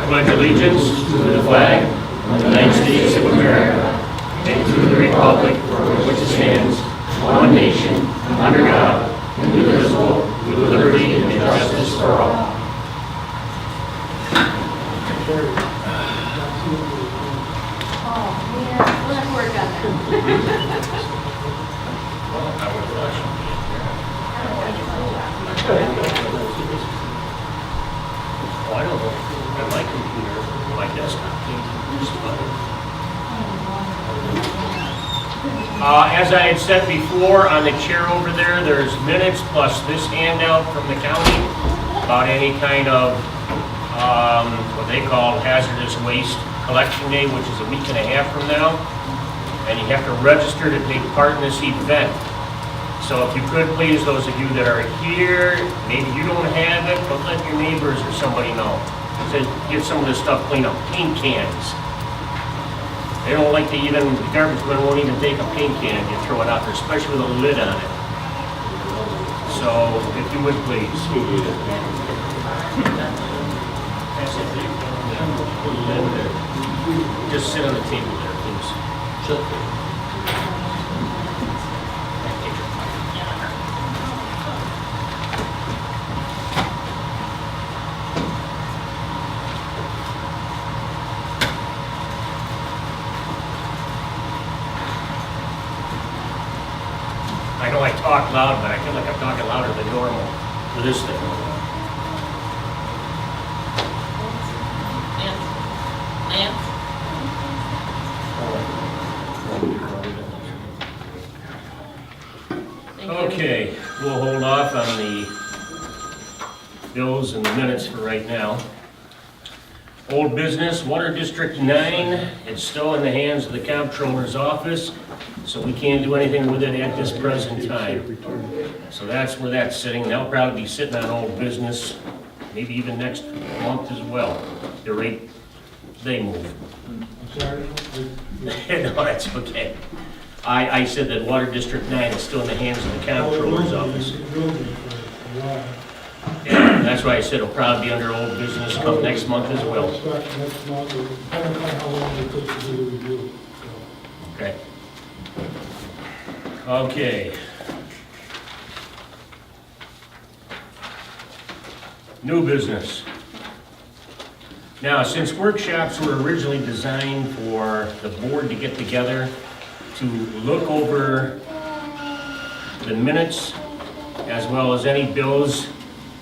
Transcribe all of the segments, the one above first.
pledge allegiance to the flag of the United States of America and to the republic for which it stands, one nation, under God, indivisible, with liberty and justice for all. Oh, man, let's work on that. Oh, I don't know. On my computer, my desktop can't use the button. As I had said before, on the chair over there, there's minutes plus this handout from the county about any kind of what they call hazardous waste collection day, which is a week and a half from now. And you have to register to take part in this event. So if you could please, those of you that are here, maybe you don't have it, but let your neighbors or somebody know. So get some of this stuff cleaned up. Paint cans. They don't like to even, the garbage men won't even take a paint can and you throw it out there, especially with a lid on it. So if you would please. Pass it there. Put a lid there. Just sit on the table there, please. I know I talk loud, but I feel like I'm talking louder than normal for this thing. Okay, we'll hold off on the bills and the minutes for right now. Old business, Water District 9, it's still in the hands of the comptroller's office, so we can't do anything with it at this present time. So that's where that's sitting. That'll probably be sitting on old business, maybe even next month as well, the rate they move. No, that's okay. I said that Water District 9 is still in the hands of the comptroller's office. Yeah, that's why I said it'll probably be under old business come next month as well. Next month, depending on how long it takes to do the review. Okay. Okay. New business. Now, since workshops were originally designed for the board to get together to look over the minutes as well as any bills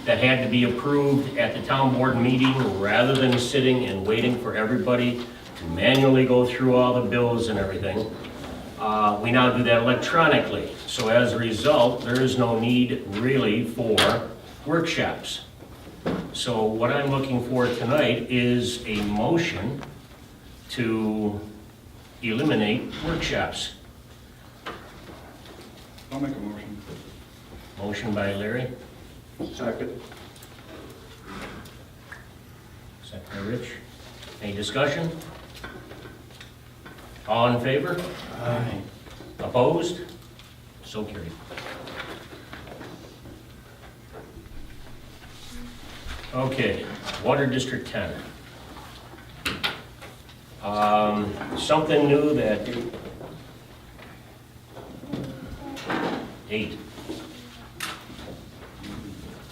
that had to be approved at the town board meeting rather than sitting and waiting for everybody to manually go through all the bills and everything. We now do that electronically. So as a result, there is no need really for workshops. So what I'm looking for tonight is a motion to eliminate workshops. I'll make a motion. Motion by Larry, Second. second by Rich. Any discussion? All in favor? Aye. Opposed? So carried. Okay, Water District 10. Something new that... 8.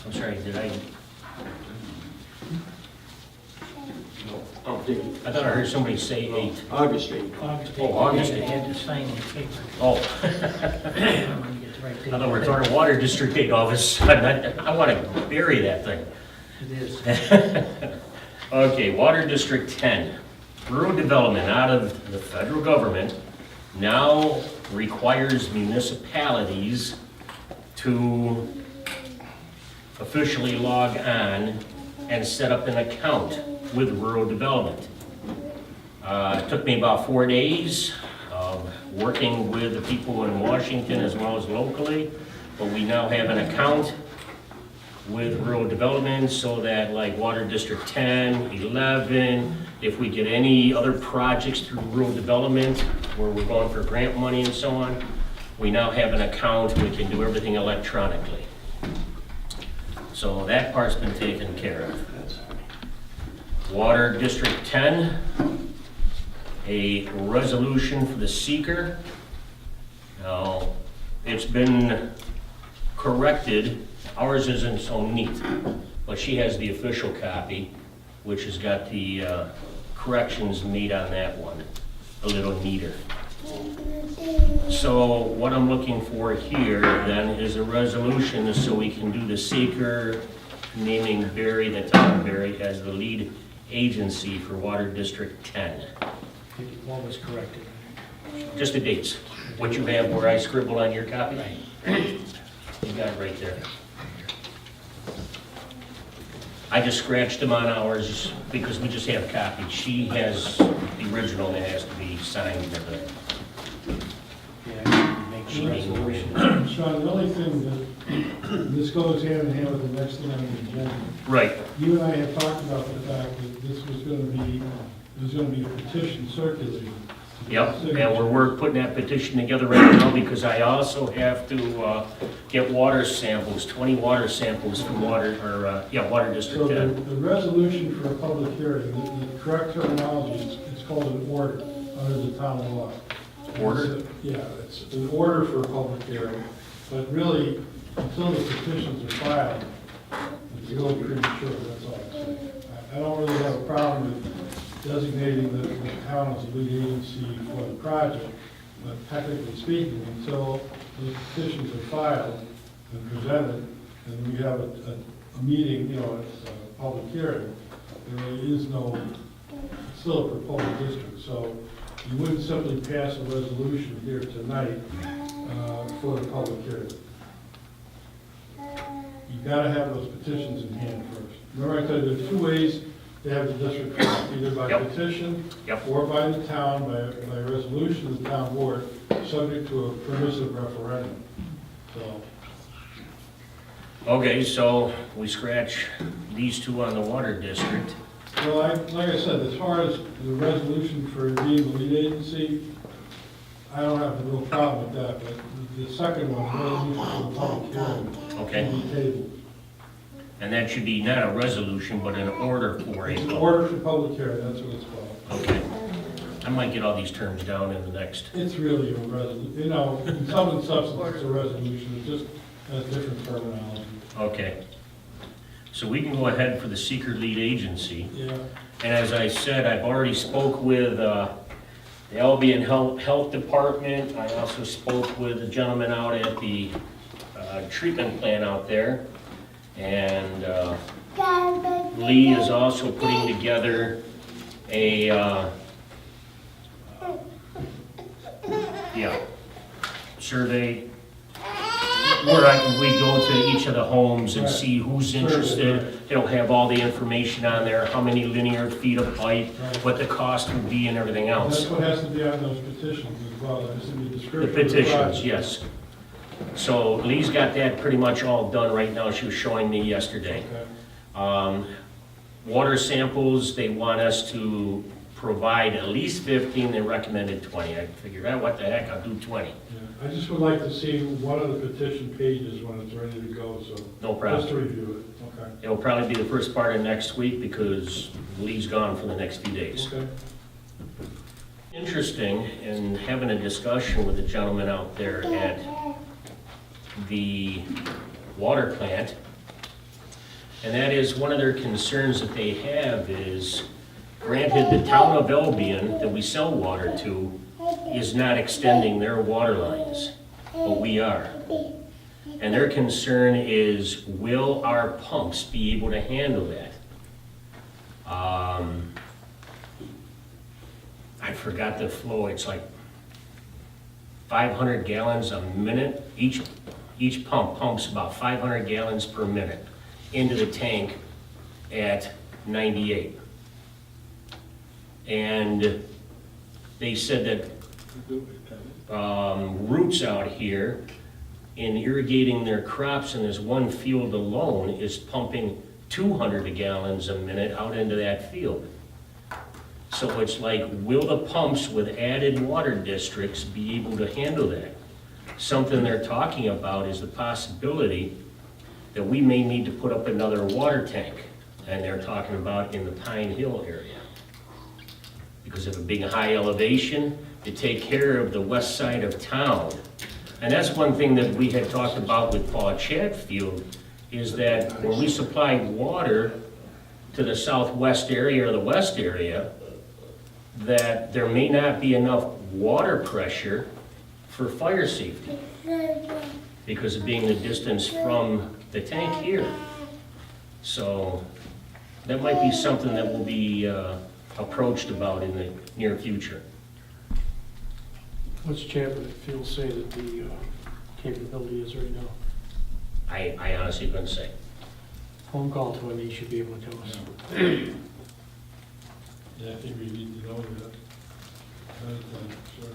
I'm sorry, did I... Oh, Dick. I thought I heard somebody say 8. August 8th. Oh, August You 8th. had to sign the paper. Oh. When you get the right I thought we were paper. talking Water District 8 all of a sudden. I want to bury that thing. It is. Okay, Water District 10. Rural development out of the federal government now requires municipalities to officially log on and set up an account with rural development. It took me about 4 days of working with the people in Washington as well as locally, but we now have an account with rural development so that like Water District 10, 11, if we get any other projects through rural development where we're going for grant money and so on, we now have an account, we can do everything electronically. So that part's been taken care of. Water District 10, a resolution for the seeker. Now, it's been corrected, ours isn't so neat, but she has the official copy, which has got the corrections made on that one, a little neater. So what I'm looking for here then is a resolution so we can do the seeker, naming Barry, the town of Barry, as the lead agency for Water District 10. What was corrected? Just the dates, what you have where I scribble on your copy. Right. You got it right there. I just scratched them on ours because we just have copies. She has the original that has to be signed with it. Yeah, make sure resolution. Sean, the only thing that, this goes hand in hand with the next thing on the agenda. Right, You and I have talked about the fact that this was gonna be, there's gonna be a petition circulated. yep, and we're putting that petition together right now because I also have to get water samples, 20 water samples from Water So District the 10. the resolution for a public hearing, the correct terminology is, it's called an order under the town law. Order? Yeah, it's an order for a public hearing, but really, until the petitions are filed, it's a little premature, that's all I'm saying. I don't really have a problem with designating the town as a lead agency for the project, but technically speaking, until the petitions are filed and presented, and we have a meeting, you know, it's a public hearing, there really is no, it's still a proposed district, so you wouldn't simply pass a resolution here tonight for the public hearing. You've got to have those petitions in hand first. Remember I told you there's two ways to have the district formed, either by Yep. petition Yep. or by the town, by resolution of the town board, subject to a permissive referendum. So, Okay, so we scratch these two on the Water District. well, like I said, as far as the resolution for being the lead agency, I don't have a real problem with that, but the second one, resolution for the public hearing, Okay. can be tabled. And that should be not a resolution, but an order for It's an a, order for public hearing, that's what it's called. okay. I might get all these terms down in the next, It's really a resolution, you know, in sum and substance, it's a resolution, it just has different terminology. okay. So we can go ahead for the seeker lead agency. Yeah, And as I said, I've already spoke with the Albion Health Department. I also spoke with a gentleman out at the treatment plant out there. And Lee is also putting together a, survey where we go to each of the homes and see who's interested. It'll have all the information on there, how many linear feet of pipe, what the cost would be and everything and that's else. what has to be on those petitions as well, there's to be a The description. of petitions, project. yes. So Lee's got that pretty much all done right now, she was showing me yesterday. Okay. Water samples, they want us to provide at least 15, they recommended 20. I figured, what the heck, I'll do 20. Yeah, I just would like to see one of the petition pages when it's ready to go, so. No problem. Just to review it, okay. It'll probably be the first part of next week because Lee's gone for the next few days. Okay. Interesting in having a discussion with the gentleman out there at the water plant. And that is, one of their concerns that they have is, granted, the town of Albion that we sell water to is not extending their water lines, but we are. And their concern is, will our pumps be able to handle that? I forgot the flow, it's like 500 gallons a minute. Each pump pumps about 500 gallons per minute into the tank at 98. And they said that roots out here in irrigating their crops in this one field alone is pumping 200 gallons a minute out into that field. So it's like, will the pumps with added water districts be able to handle that? Something they're talking about is the possibility that we may need to put up another water tank And they're talking about in the Pine Hill area. Because of a big high elevation, to take care of the west side of town. And that's one thing that we had talked about with Paul Chatfield, is that when we supply water to the southwest area or the west area, that there may not be enough water pressure for fire safety because of being the distance from the tank here. So that might be something that will be approached about in the near future. What's Chatfield say that the capability is right now? I honestly couldn't say. Phone call to him, he should be able to tell us. Yeah, I think we need to know that. Sure.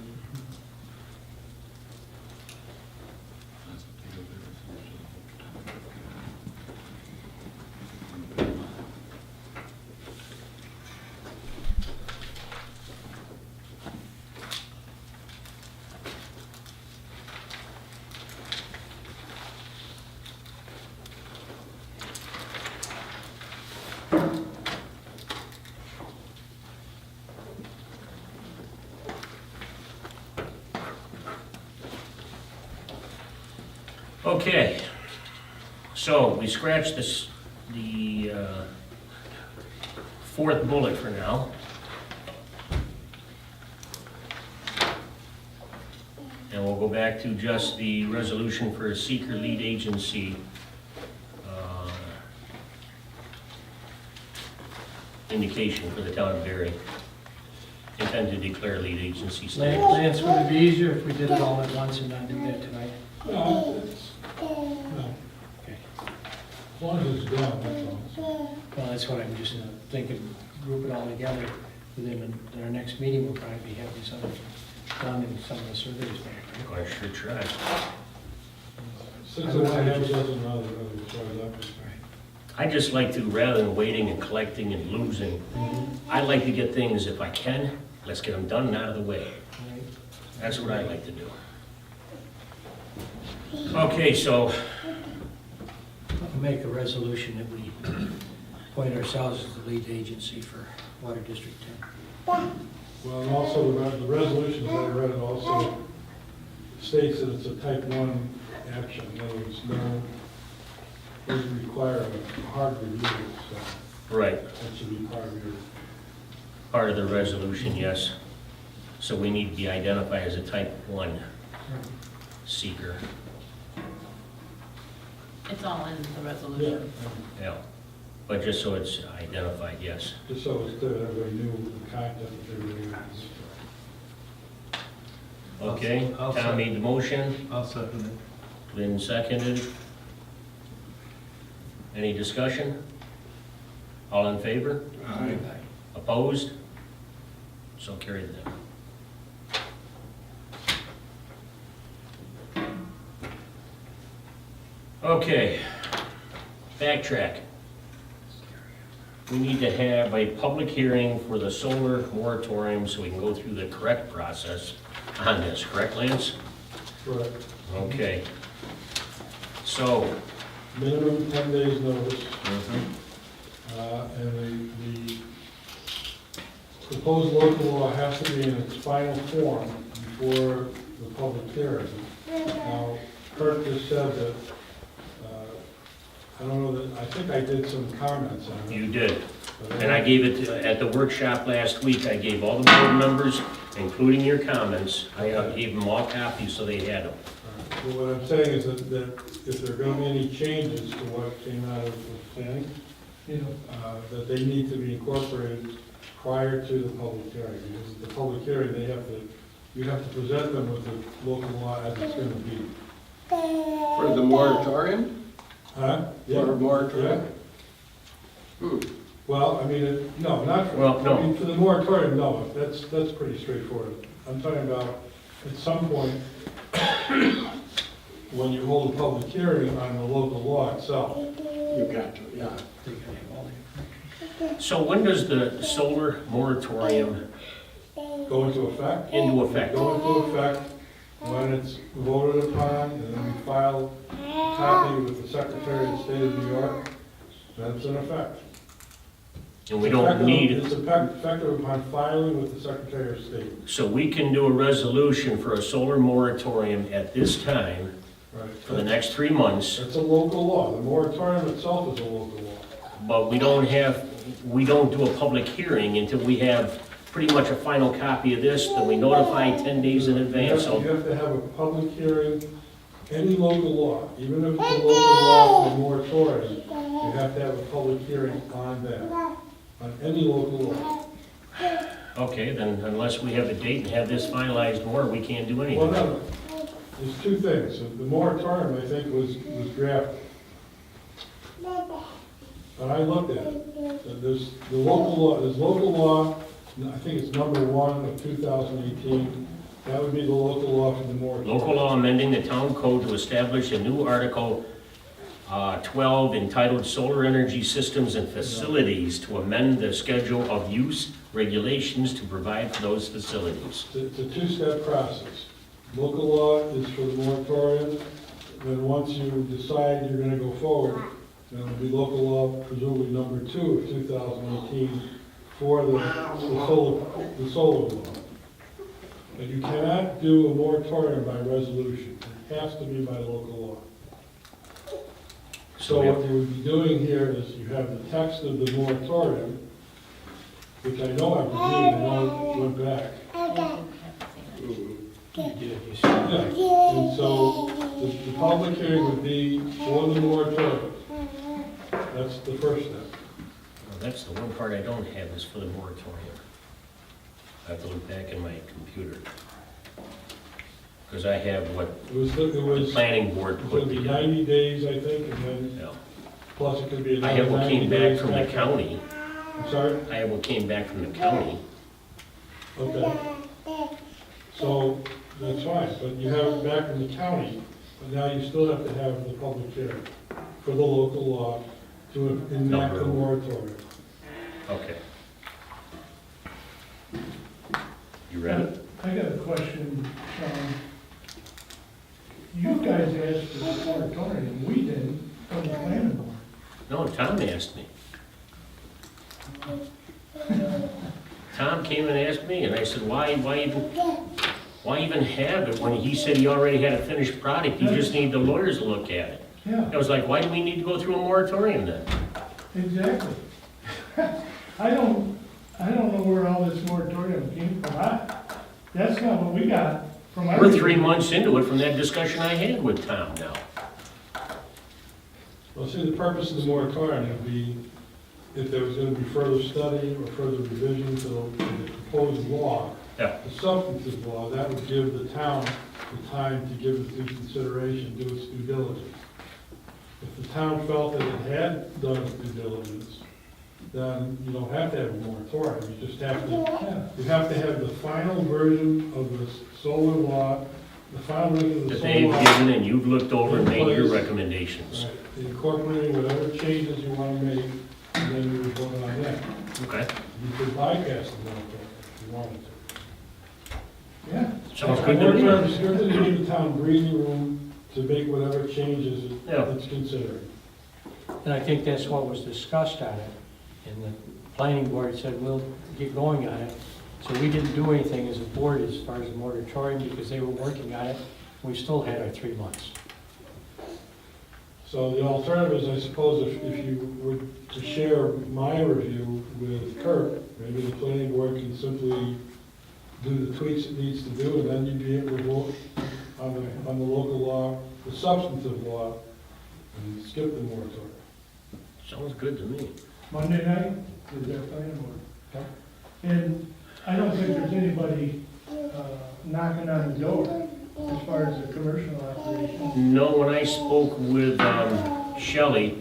Okay, so we scratched the fourth bullet for now. And we'll go back to just the resolution for a seeker lead agency. Indication for the town of Berry. Intend to declare lead agency status. Lance, would it be easier if we did it all at once and not do that tonight? No, no. Okay. As long as it's done, that's all. Well, that's what I'm just thinking, group it all together, within our next meeting, we'll probably be having some done and some of the surveys back, right? I sure try. 6 and a half doesn't matter, really, as far as I'm concerned. I just like to, rather than waiting and collecting and losing, I like to get things, if I can, let's get them done and out of the way. Right. That's what I like to do. Okay, so, I'll make a resolution that we appoint ourselves as the lead agency for Water District 10. Well, and also the resolutions that I read also states that it's a type 1 action. In other words, doesn't require a hard review, so right, that should be part of your. part of the resolution, yes. So we need to be identified as a type 1 seeker. It's all in the resolution. Yeah, but just so it's identified, yes. Just so it's clear, that everybody knew the content that they were doing. Okay, I'll Tom made the motion, I'll second it. Lynn seconded. Any discussion? All in favor? Aye. Opposed? So carried then. Okay, backtrack. We need to have a public hearing for the solar moratorium so we can go through the correct process on this, correct, Lance? Correct. Okay. So, Minimum 10 days notice, mhm, and the proposed local law has to be in its final form before the public hearing. Now, Kurt just said that, I don't know that, I think I did some comments on it. you did. but And I gave it, at the workshop last week, I gave all the board members, including your comments, I gave them all copies so they had them. Well, what I'm saying is that if there are going to be any changes to what came out of the planning, that they need to be incorporated prior to the public hearing. Because at the public hearing, you have to present them with the local law as it's going to be. For the moratorium? Huh? For a moratorium? Hmm. Well, I mean, no, not for, Well, no. I mean, for the moratorium, no, that's pretty straightforward. I'm talking about, at some point, when you hold a public hearing on the local law itself. You got to, yeah. They gotta have all the- So when does the solar moratorium Go into effect? into effect? Go into effect when it's voted upon, and then we file a copy with the Secretary of State of New York, then it's in effect. And we don't need, It's effective upon filing with the Secretary of State. so we can do a resolution for a solar moratorium at this time Right. for the next 3 months, That's a local law. The moratorium itself is a local law. but we don't do a public hearing until we have pretty much a final copy of this, then we notify 10 days in advance, You so, have to have a public hearing, any local law, even if it's a local law for a moratorium, you have to have a public hearing on that, on any local law. okay, then unless we have a date and have this finalized more, we can't do Well, anything. no, there's two things. The moratorium, I think, was drafted. But I looked at it. There's local law, I think it's number 1 of 2018. That would be the local law for the moratorium. Local law amending the town code to establish a new Article 12 entitled Solar Energy Systems and Facilities to amend the schedule of use regulations to provide for those facilities. It's a two-step process. Local law is for the moratorium, then once you decide you're gonna go forward, then it'll be local law, presumably number 2 of 2018, for the solar law. But you cannot do a moratorium by resolution. It has to be by local law. So what you would be doing here is you have the text of the moratorium, which I know I've reviewed, I know it went back. You did, you Yeah, said. and so the public hearing would be for the moratorium. That's the first step. Well, that's the one part I don't have is for the moratorium. I have to look back in my computer. Because I have what It the was planning board gonna put be together. 90 days, I think, and then, Yeah. plus it could be I another have what 90 came days. back from the after. county. I'm sorry? I have what came back from the county. Okay. So, that's fine, but you have it back from the county, but now you still have to have the public hearing for the local law to enact the moratorium. Okay. You ready? I got a question, Sean. You guys asked for the moratorium, we didn't, from the planning board. No, Tom asked me. Tom came and asked me, and I said, why even have it when he said he already had a finished product, you just need the lawyers to look at it. Yeah, I was like, why do we need to go through a moratorium then? exactly. I don't know where all this moratorium came from. That's not what we got from our. We're 3 months into it from that discussion I had with Tom now. Well, see, the purpose of the moratorium would be if there was gonna be further study or further revision to the proposed law, Yeah. the substantive law, that would give the town the time to give it due consideration, do its due diligence. If the town felt that it had done its due diligence, then you don't have to have a moratorium, you just have to, you have to have the final version of the solar law, the final version of the That solar they've law. given and you've looked over and made your Place. recommendations. Right, incorporating whatever changes you want to make, and then you would vote on that. Okay, You could bypass the moratorium if you wanted to. Yeah, sounds The good to moratorium me. is strictly to give the town breathing room to make whatever changes Yeah. it's considering. And I think that's what was discussed on it, and the planning board said, we'll get going on it. So we didn't do anything as a board as far as the moratorium, because they were working on it. We still had our 3 months. So the alternative is, I suppose, if you were to share my review with Kirk, maybe the planning board can simply do the tweaks it needs to do, and then you'd be able to vote on the local law, the substantive law, and skip the moratorium. Sounds good to me. Monday night is their planning board. And I don't think there's anybody knocking on the door as far as the commercial operation. No, when I spoke with Shelley,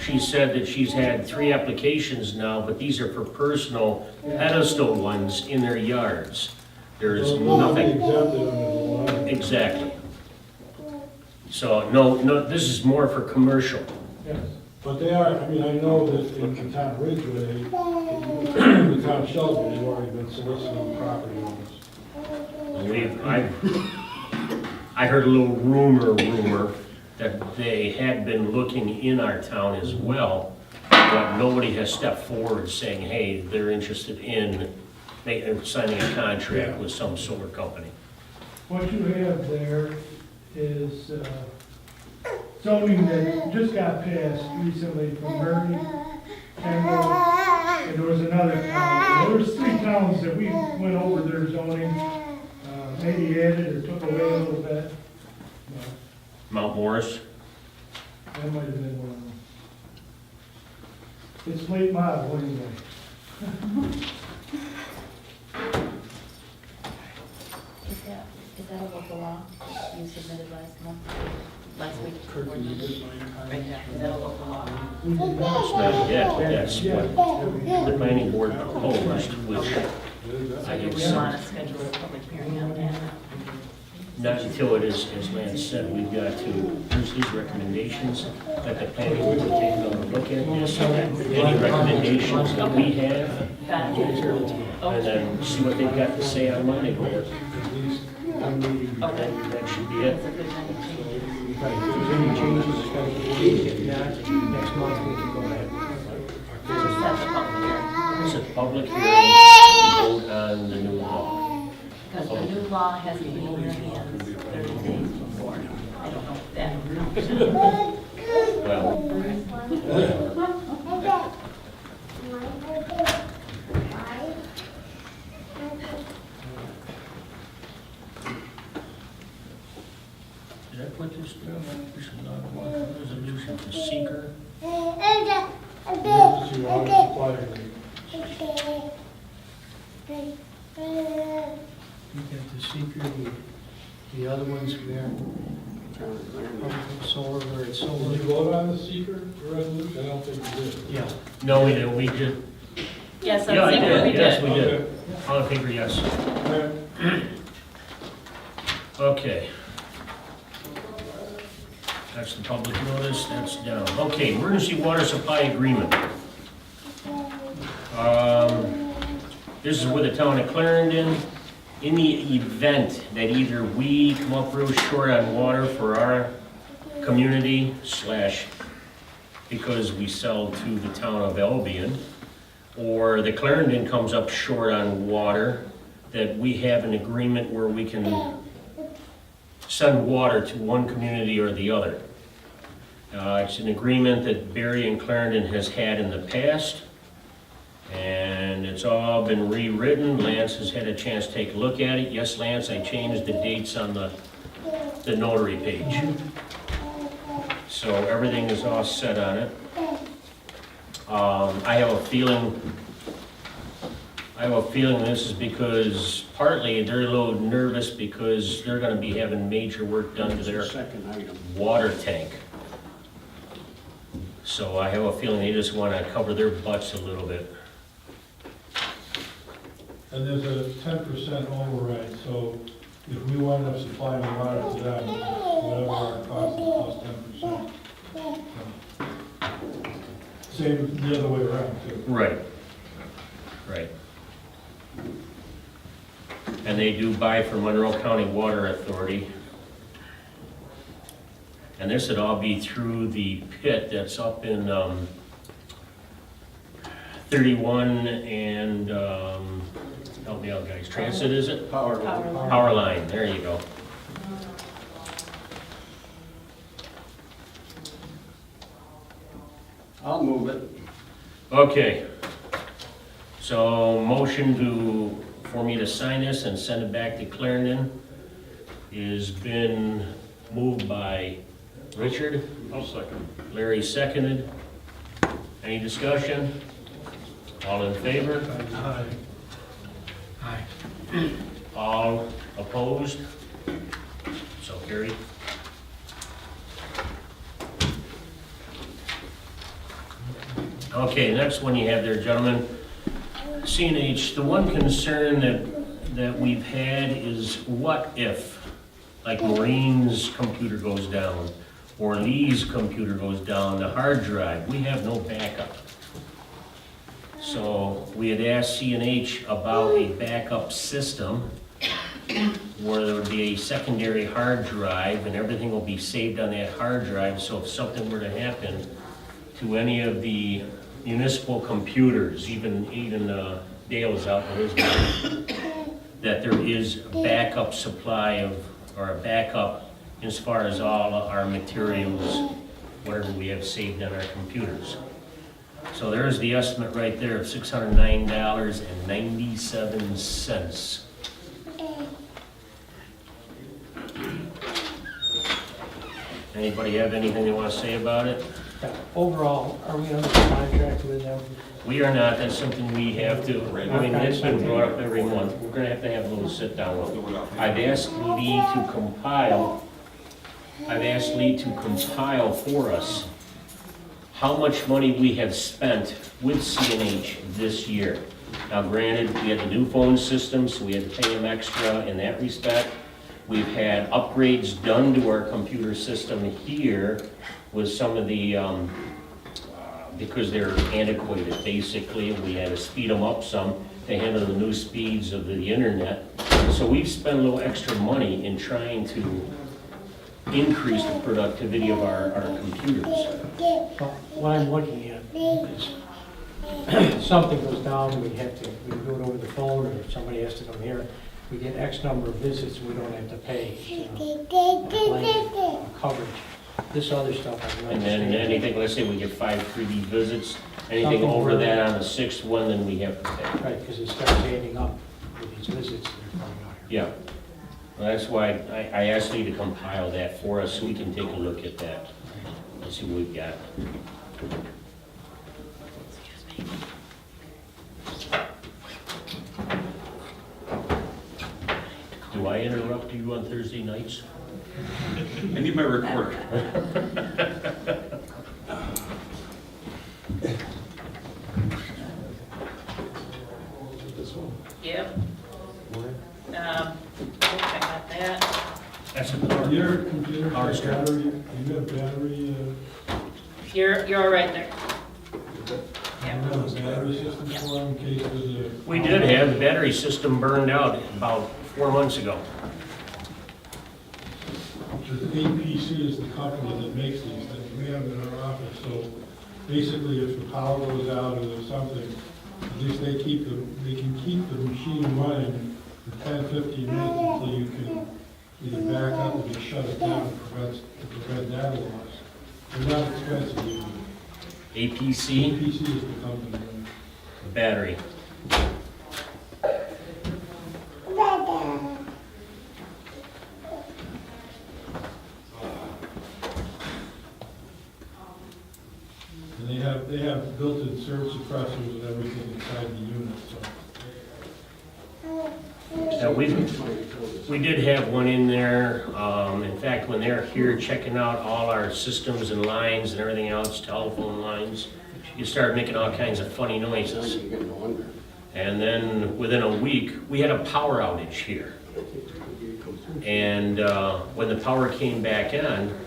she said that she's had 3 applications now, but these are for personal pedestal ones in their yards. There's They'll be nothing, exempted under the law. exactly. So, no, this is more for commercial. Yes. But they are, I mean, I know that in the town of Ridgeway, the town of Shelby, they've already been soliciting property owners. I heard a little rumor that they had been looking in our town as well. but nobody has stepped forward saying, hey, they're interested in signing a contract with some solar company. What you have there is zoning that just got passed recently from Murray, Kendall, and there was another town. There was 3 towns that we went over their zoning, maybe added or took away a little bit. But Mount Morris? that might have been one of them. It's late model anyway. Is that a local law you submitted last week? Kurt, can you just sign Right there, is that a local law? We did It's not. not yet, that's what the planning board proposed, which So I you guess, would want to schedule a public hearing on that? not until it is, as Lance said, we've got to, here's his recommendations, that the planning board will take a look at this, any recommendations that we have, Got it. and then see what they've got to say on Monday. at least one meeting. Okay. That should be That's it. a good night. Right, if there's any changes, it's gotta be changed. If not, next month we can go ahead. Just set the public hearing. It's a public hearing to vote on the new law. Because the new law has to be in your hands 30 days before. I don't know if that counts. Well, did I put this down? This is not one resolution for seeker. Emergency water supply agreement. You got the seeker, the other ones there, solar, where it's Did you solar. vote on the seeker resolution? I don't think you did. Yeah. No, we didn't, we did. Yes, Yeah, I I'm secret, we did, yes, did. we did. Okay. All in favor, yes. All right. Okay. That's the public notice, that's down. Okay, emergency water supply agreement. This is with the town of Clarendon. In the event that either we come up real short on water for our community slash because we sell to the town of Albion, or the Clarendon comes up short on water, that we have an agreement where we can send water to one community or the other. It's an agreement that Barry and Clarendon has had in the past, and it's all been rewritten. Lance has had a chance to take a look at it. Yes, Lance, I changed the dates on the notary page. So everything is all set on it. I have a feeling this is because partly they're a little nervous because they're gonna be having major work done to That's the their second item. water tank. So I have a feeling they just wanna cover their butts a little bit. And there's a 10% override, so if we wind up supplying water to them, whatever our cost is plus 10%. Same the other way around too. Right. Right. And they do buy from Monroe County Water Authority. And this would all be through the pit that's up in 31 and, help me out, guys, Transit, is it? Power. Power line. Power line, there you go. I'll move it. Okay. So motion for me to sign this and send it back to Clarendon has been moved by Richard. I'll second. Larry seconded. Any discussion? All in favor? Aye. Aye. All opposed? So carried. Okay, next one you have there, gentlemen. CNH, the one concern that we've had is what if, like Maureen's computer goes down, or Lee's computer goes down, the hard drive, we have no backup. So we had asked CNH about a backup system where there would be a secondary hard drive and everything will be saved on that hard drive. So if something were to happen to any of the municipal computers, even Dale's out in his mind, that there is a backup supply of, or a backup as far as all our materials, whatever we have saved on our computers. So there's the estimate right there of $609.97. Anybody have anything they want to say about it? Overall, are we under contract with them? We are not, that's something we have to, I mean, it's been brought up every month, we're gonna have to have a little sit down with them. I've asked Lee to compile for us how much money we have spent with CNH this year. Now granted, we had the new phone system, so we had to pay them extra in that respect. We've had upgrades done to our computer system here with some of the, because they're antiquated, basically, we had to speed them up some to handle the new speeds of the internet. So we've spent a little extra money in trying to increase the productivity of our computers. So what I'm looking at is, something goes down, we do it over the phone, or somebody has to come here, we get X number of visits, we don't have to pay, coverage. This other stuff, I don't And then understand. anything, let's say we get 5 3D visits, anything Something over where- that on the 6th one, then we have to pay. Right, because it starts adding up with these visits that are coming out here. Yeah. Well, that's why I asked Lee to compile that for us, so we can take a look at that. Let's see what we've got. Do I interrupt you on Thursday nights? I need my recorder. Yep. I got that. That's a power. Your computer Power has strip. battery, you have battery, You're right there. you have a battery system for them in case there's a. We did have, the battery system burned out about 4 months ago. The APC is the company that makes these things, we have it in our office, so basically if the power goes out or there's something, at least they can keep the machine running for 10, 15 minutes until you can either back up or just shut it down to prevent data loss. They're not expensive either. APC, APC is the company. battery. And they have built-in surge suppressors and everything inside the unit, so. Now, we did have one in there, in fact, when they're here checking out all our systems and lines and everything else, telephone lines, you start making all kinds of funny noises. You're getting older. And then within a week, we had a power outage here. And when the power came back on,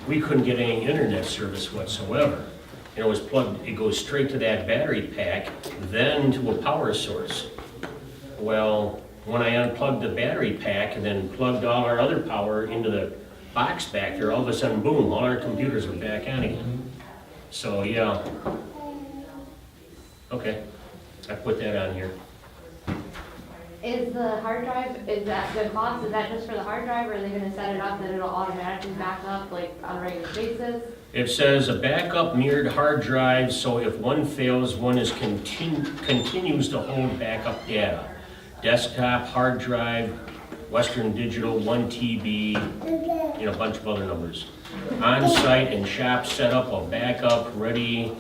we couldn't get any internet service whatsoever. And it was plugged, it goes straight to that battery pack, then to a power source. Well, when I unplugged the battery pack and then plugged all our other power into the box back there, all of a sudden, boom, all our computers were back on again. So, yeah. Okay, I put that on here. Is the hard drive, is that, the cost, is that just for the hard drive, or are they gonna set it up that it'll automatically back up, like, on a regular basis? It says a backup mirrored hard drive, so if one fails, one is continues to hold backup data. Desktop, hard drive, Western Digital, 1 TB, a bunch of other numbers. On-site and shop setup, a backup ready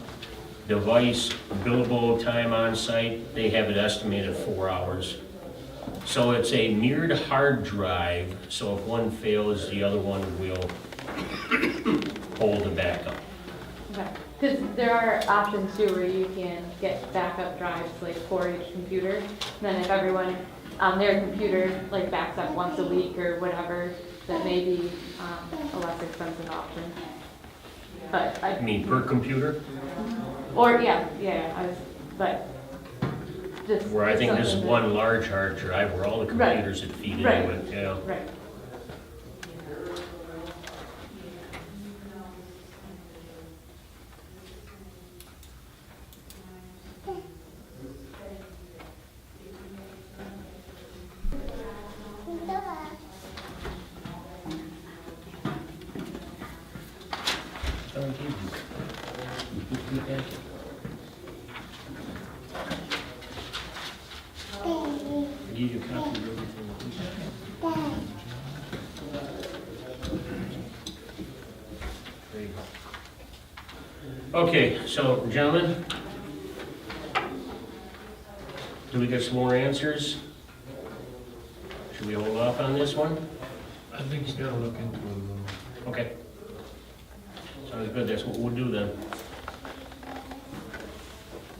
device, billable time on-site, they have it estimated 4 hours. So it's a mirrored hard drive, so if one fails, the other one will hold the backup. Okay, because there are options too where you can get backup drives, like for each computer. Then if everyone on their computer like backs up once a week or whatever, that may be a less expensive option. But I mean, per computer, or yeah, but just. where I think this is something that- one large hard drive where all the Right. computers that feed into Right. it, yeah. Right. I gave you. Good packet. I gave you a copy of everything. There you go. Okay, so gentlemen, do we get some more answers? Should we hold off on this one? I think you gotta look into it a little. Okay. Sounds good, that's what we'll do then.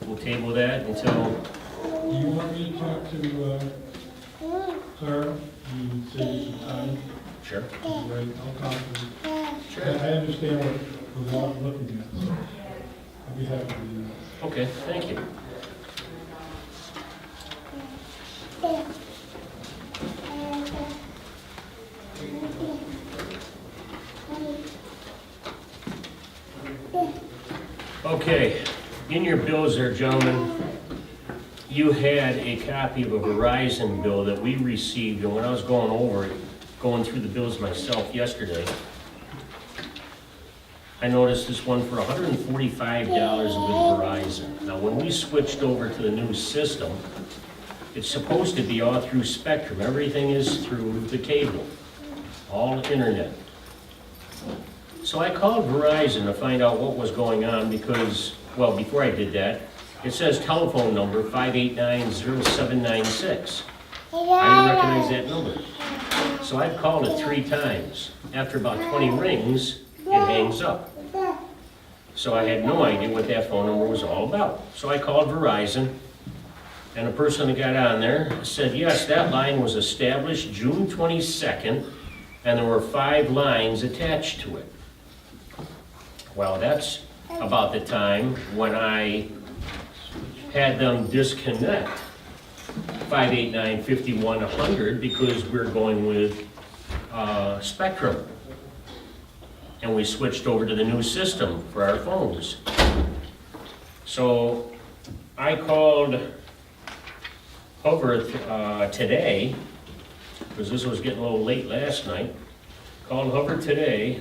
We'll table that until, Do you want me to talk to, Clara and save you some time? sure. Right, I'll talk to her. Sure. I understand what we're all looking at, so I'll be happy to do that. Okay, thank you. Okay, in your bills there, gentlemen, you had a copy of a Verizon bill that we received, and when I was going over it, going through the bills myself yesterday, I noticed this one for $145 with Verizon. Now, when we switched over to the new system, it's supposed to be all through Spectrum. Everything is through the cable, all internet. So I called Verizon to find out what was going on because, well, before I did that, it says telephone number 589-0796. I didn't recognize that number. So I've called it 3 times. After about 20 rings, it hangs up. So I had no idea what that phone number was all about. So I called Verizon, and the person that got on there said, yes, that line was established June 22nd, and there were 5 lines attached to it. Well, that's about the time when I had them disconnect 589-5100 because we're going with Spectrum. And we switched over to the new system for our phones. So I called over today, because this was getting a little late last night, called Hoover today,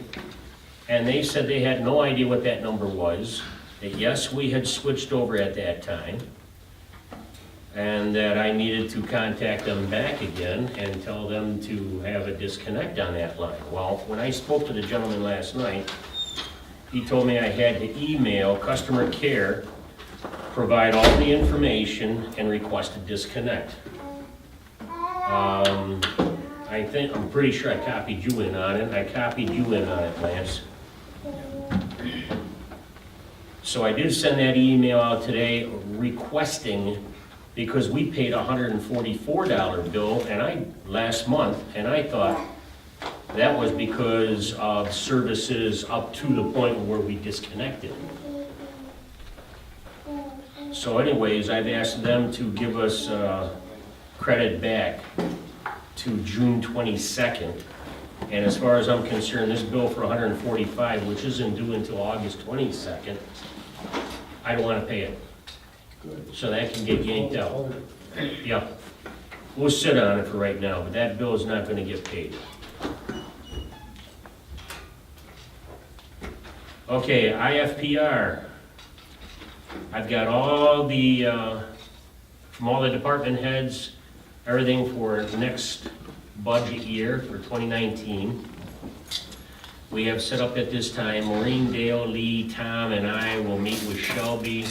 and they said they had no idea what that number was, that yes, we had switched over at that time, and that I needed to contact them back again and tell them to have a disconnect on that line. Well, when I spoke to the gentleman last night, he told me I had to email customer care, provide all the information, and request a disconnect. I'm pretty sure I copied you in on it. I copied you in on it, Lance. So I did send that email out today requesting, because we paid a $144 bill last month, and I thought that was because of services up to the point where we disconnected. So anyways, I've asked them to give us credit back to June 22nd. And as far as I'm concerned, this bill for $145, which isn't due until August 22nd, I don't want to pay it. So that can get yanked out. Yeah. We'll sit on it for right now, but that bill is not going to get paid. Okay, IFPR. I've got all the, from all the department heads, everything for next budget year for 2019. We have set up at this time, Maureen, Dale, Lee, Tom, and I will meet with Shelby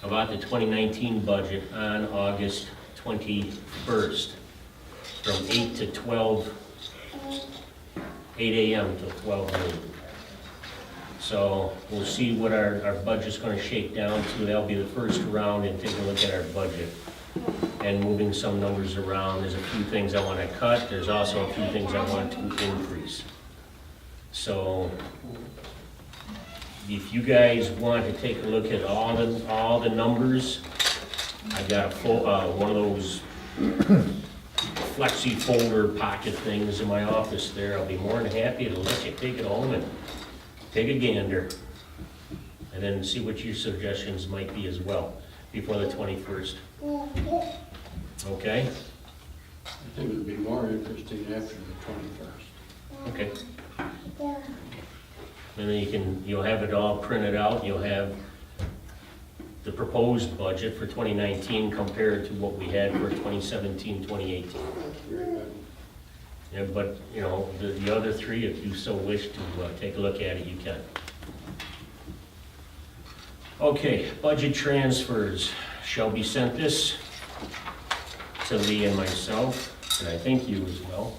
about the 2019 budget on August 21st from 8 to 12, 8 a.m. to 12 noon. So we'll see what our budget's going to shake down to. That'll be the first round in taking a look at our budget and moving some numbers around. There's a few things I want to cut. There's also a few things I want to increase. So if you guys want to take a look at all the numbers, I've got a full, one of those flexi folder pocket things in my office there. I'll be more than happy to let you take it home and take a gander, and then see what your suggestions might be as well before the 21st. Okay? I think it would be more interesting after the 21st. Okay. And then you'll have it all printed out, you'll have the proposed budget for 2019 compared to what we had for 2017, 2018. Very good. Yeah, but, the other three, if you so wish to take a look at it, you can. Okay, budget transfers. Shelby sent this to Lee and myself, and I think you as well,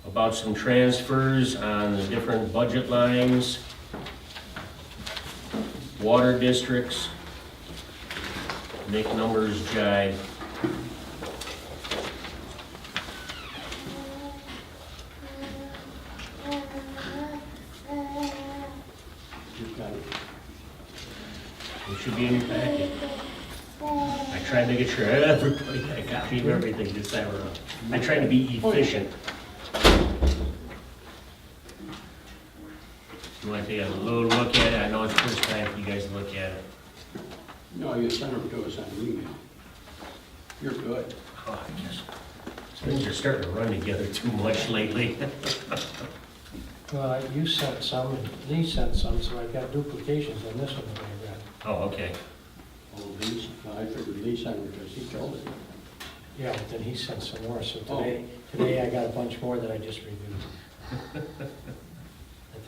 about some transfers on the different budget lines, water districts, make numbers jive. You've got it. It should be in your packet. I tried to get sure everybody got a copy of everything this time around. I tried to be efficient. You want to take a little look at it? I know it's the first time for you guys to look at it. No, you sent them to us on email. You're good. Oh, I guess things are starting to run together too much lately. Well, you sent some, and Lee sent some, so I've got duplications on this one that I read. Oh, okay. Oh, Lee, I figured Lee sent them because he told it. Yeah, but then he sent some more, so Oh. today I got a bunch more that I just reviewed. I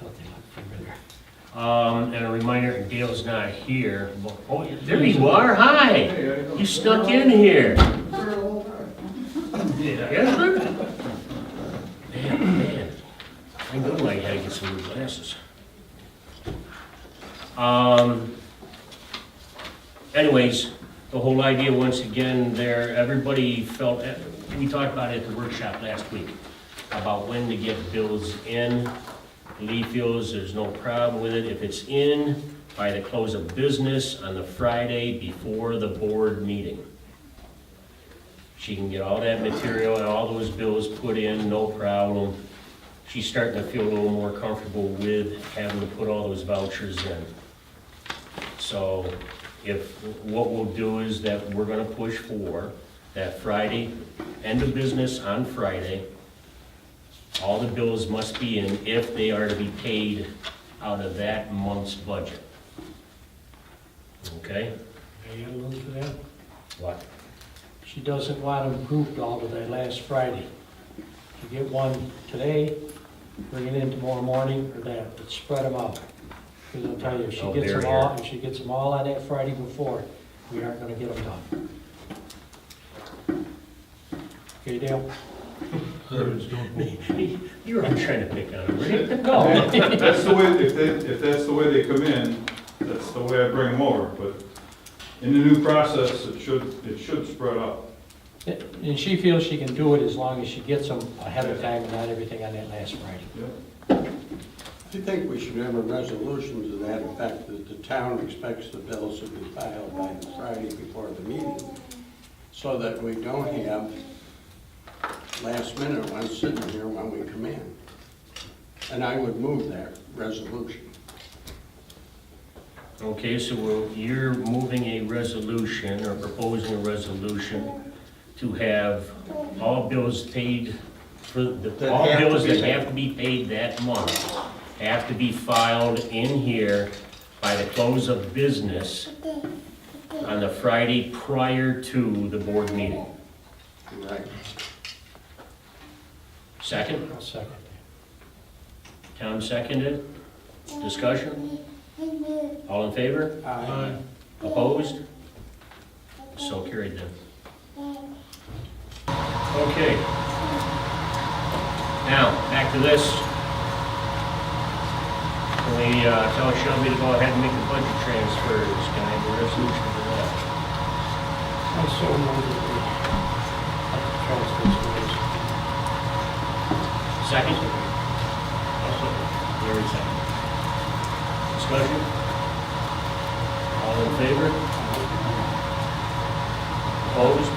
thought they looked familiar. And a reminder, Dale's not here. Oh, there you are. Hi. You snuck in here. Yeah. Man. I know I gotta get some new glasses. Anyways, the whole idea, once again, there, everybody felt, we talked about it at the workshop last week, about when to get bills in. Lee feels there's no problem with it if it's in by the close of business on the Friday before the board meeting. She can get all that material and all those bills put in, no problem. She's starting to feel a little more comfortable with having to put all those vouchers in. So what we'll do is that we're gonna push for that Friday, end of business on Friday. All the bills must be in if they are to be paid out of that month's budget. Okay? Are you gonna move to that? What? She doesn't want them grouped all to that last Friday. You get one today, bring it in tomorrow morning, or that, but spread them out. Because I'll tell you, if she Oh, gets there, them all, here. if she gets them all on that Friday before, we aren't gonna get them done. Okay, Dale? You were trying to pick on him, right? No. That's the way, if that's the way they come in, that's the way I bring them over, but in the new process, it should spread out. And she feels she can do it as long as she gets them ahead of time and not everything on that last Friday. I think we should have a resolution to that effect, that the town expects the bills to be filed by the Friday before the meeting, so that we don't have last minute ones sitting here when we come in. And I would move that resolution. Okay, so you're moving a resolution or proposing a resolution to have all bills paid for all have to bills be that paid. have to be paid that month have to be filed in here by the close of business on the Friday prior to the board meeting. Right. Second? I'll second Tom seconded. Discussion? All in favor? Aye. Opposed? So carried then. Okay. Now, back to this. Can we tell Shelby to go ahead and make the budget transfers? Can I have a resolution for that? that. I so moved that we transfers to this. Second? Very second. Discussion? All in favor? Opposed?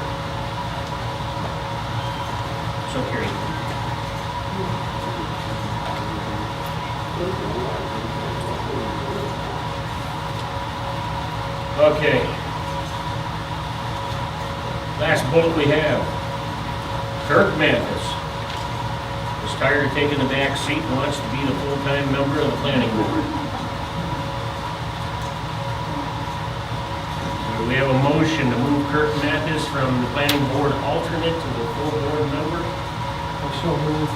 So carried. Okay. Last bullet we have. Kirk Mathis is tired of taking the back seat and wants to be the full-time member of the planning board. So we have a motion to move Kurt Mathis from the planning board alternate to the full board member. So move.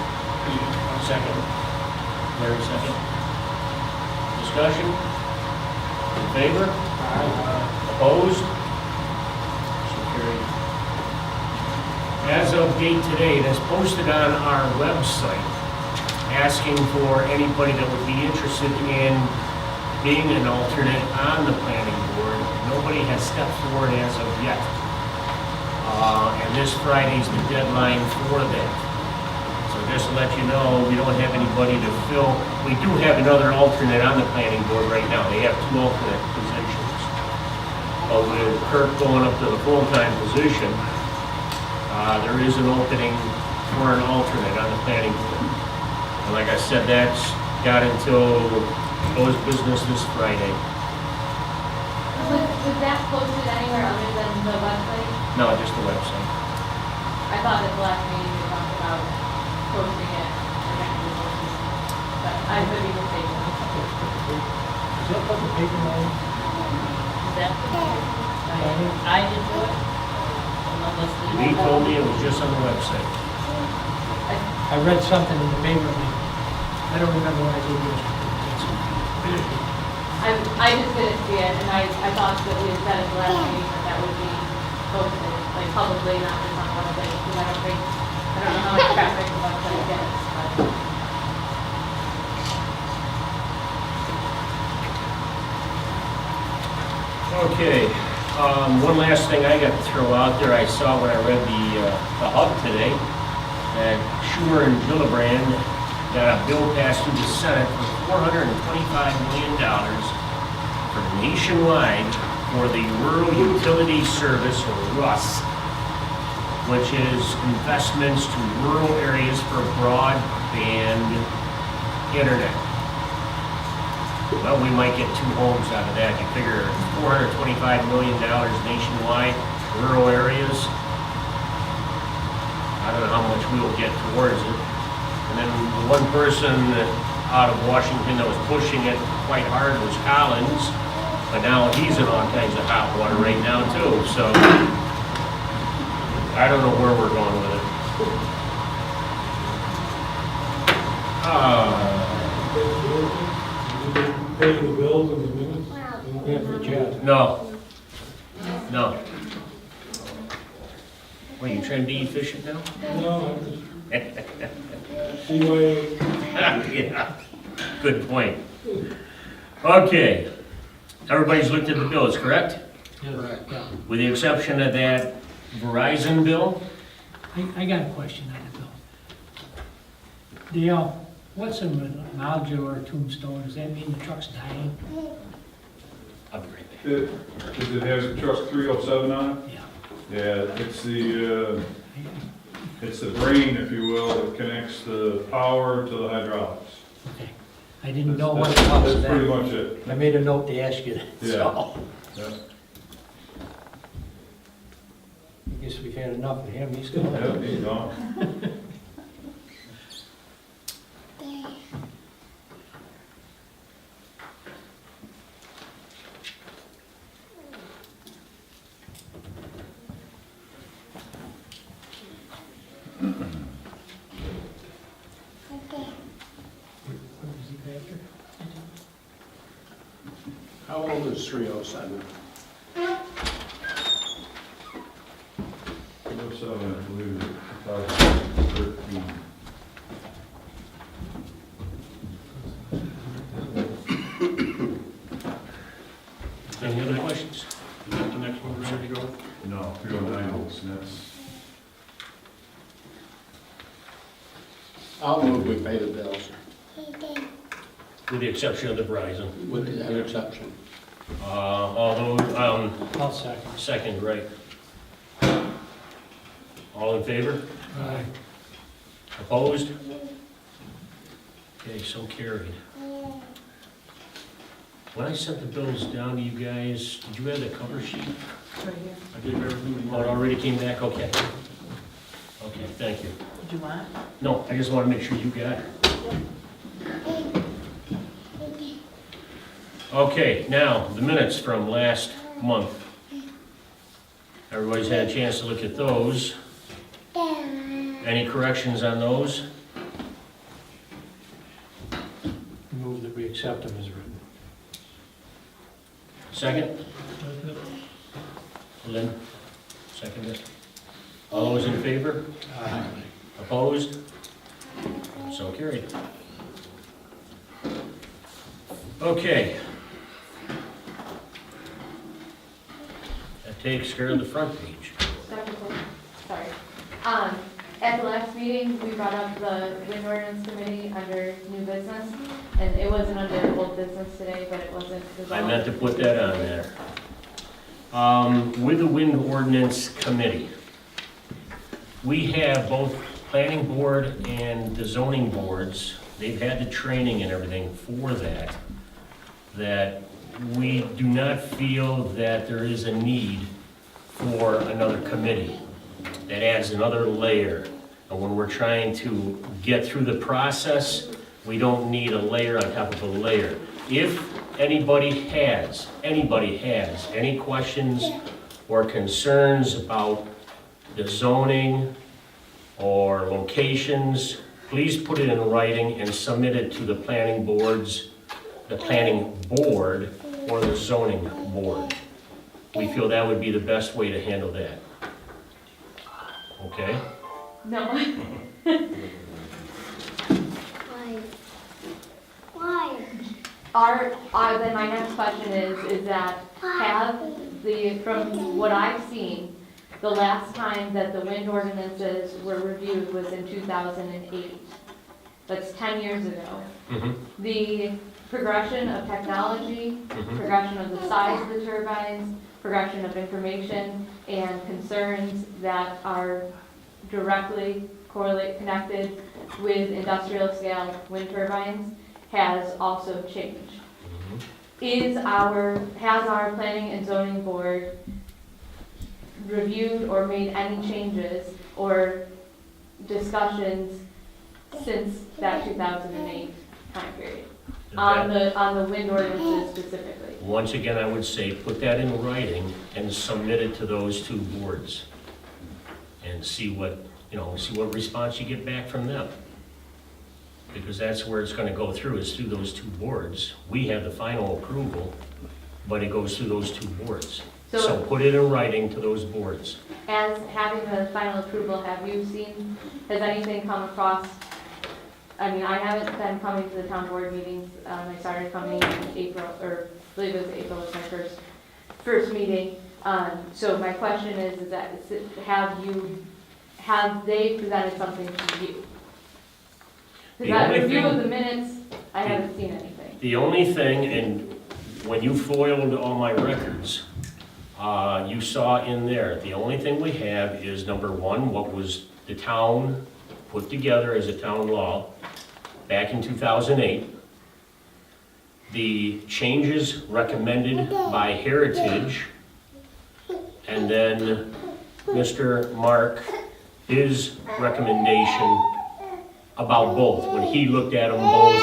Second. Larry, second. Discussion? In favor? Opposed? So carried. As of date today, it is posted on our website, asking for anybody that would be interested in being an alternate on the planning board. Nobody has stepped forward as of yet. And this Friday's the deadline for that. So just to let you know, we don't have anybody to fill. We do have another alternate on the planning board right now. They have 2 alternate positions. But with Kirk going up to the full-time position, there is an opening for an alternate on the planning board. And like I said, that's got until close business this Friday. Was that posted anywhere other than the website? No, just the website. I thought at the last meeting we talked about posting it. But I could be mistaken. Is that what the paper line? Is that, I didn't do it. Unless they- Lee told me it was just on the website. I read something in the paper, I don't remember what I did yesterday. I just didn't see it, and I thought that we had said at the last meeting that that would be posted, like publicly, not just on the website, because I don't know how much traffic the website gets, but. Okay, one last thing I got to throw out there, I saw when I read the hub today, that Schumer and Gillibrand got a bill passed through the Senate for $425 million for nationwide for the Rural Utility Service, or RUS, which is investments to rural areas for broadband internet. Well, we might get 2 homes out of that. You figure $425 million nationwide, rural areas. I don't know how much we'll get towards it. And then the one person out of Washington that was pushing it quite hard was Collins, but now he's in all kinds of hot water right now too, so I don't know where we're going with it. Pay the bills in the minutes? Yeah, for Chad. No. No. What, you trying to be efficient now? No, I'm just, see why, Yeah, good point. Okay, everybody's looked at the bills, correct? Correct. Yeah. With the exception of that Verizon bill? I got a question on the bill. Dale, what's a modular tombstone? Does that mean the truck's dying? I'll be right back. Does it have the truck 307 on it? Yeah. Yeah, it's the brain, if you will, that connects the power to the hydraulics. Okay. I didn't know what it was. That's pretty much it. I made a note to ask you that, Yeah. so. Yeah. I guess we've had enough of him, he's gone. Yeah, he's gone. What was he after? How old is 307? 307, I believe, 2013. Any other questions? Is that the next one ready to go? No, 309 volts, and that's, I'll move we pay the bills, With the exception of the Verizon. with that exception. Although, I'll second. second, right. All in favor? Aye. Opposed? Okay, so carried. When I sent the bills down to you guys, did you have the cover sheet? Right here. I gave everything. Oh, it already came back, okay. Okay, thank you. Did you want? No, I just want to make sure you got it. Okay, now, the minutes from last month. Everybody's had a chance to look at those. Any corrections on those? Move that we accept them as written. Second? Lynn? Second it. All those in favor? Opposed? So carried. Okay. That takes care of the front page. Dr. Cole, sorry. At the last meeting, we brought up the wind ordinance committee under new business, and it wasn't under old business today, but it wasn't I meant resolved. to put that on there. With the wind ordinance committee, we have both planning board and the zoning boards, they've had the training and everything for that we do not feel that there is a need for another committee. That adds another layer. And when we're trying to get through the process, we don't need a layer on top of a layer. If anybody has any questions or concerns about the zoning or locations, please put it in writing and submit it to the planning board or the zoning board. We feel that would be the best way to handle that. Okay? No. Why? Then my next question is that from what I've seen, the last time that the wind ordinances were reviewed was in 2008. That's 10 years ago. Mhm. The progression of technology, progression of the size of the turbines, progression of information, and concerns that are directly connected with industrial scale wind turbines has also changed. Has our planning and zoning board reviewed or made any changes or discussions since that 2008 time period? On the wind ordinances specifically? Once again, I would say, put that in writing and submit it to those two boards. And see what response you get back from them. Because that's where it's gonna go through, is through those two boards. We have the final approval, but it goes through those two boards. So put it in writing to those boards. As having the final approval, has anything come across? I mean, I haven't been coming to the town board meetings. I started coming in April, or I believe it was April was my first meeting. So my question is that, have they presented something to you? The Because that only review of thing- the minutes, I haven't seen anything. The only thing, and when you foiled all my records, you saw in there, the only thing we have is number one, what was the town put together as a town law back in 2008. The changes recommended by Heritage, and then Mr. Mark, his recommendation about both, when he looked at them both,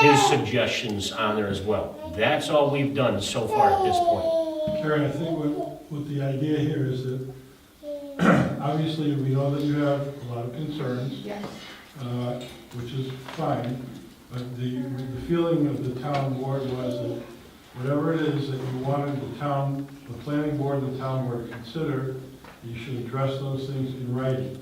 his suggestions on there as well. That's all we've done so far at this point. Karen, I think what the idea here is that, obviously, we know that you have a lot of concerns, Yes. which is fine, but the feeling of the town board was that whatever it is that you wanted the planning board and the town board to consider, you should address those things in writing.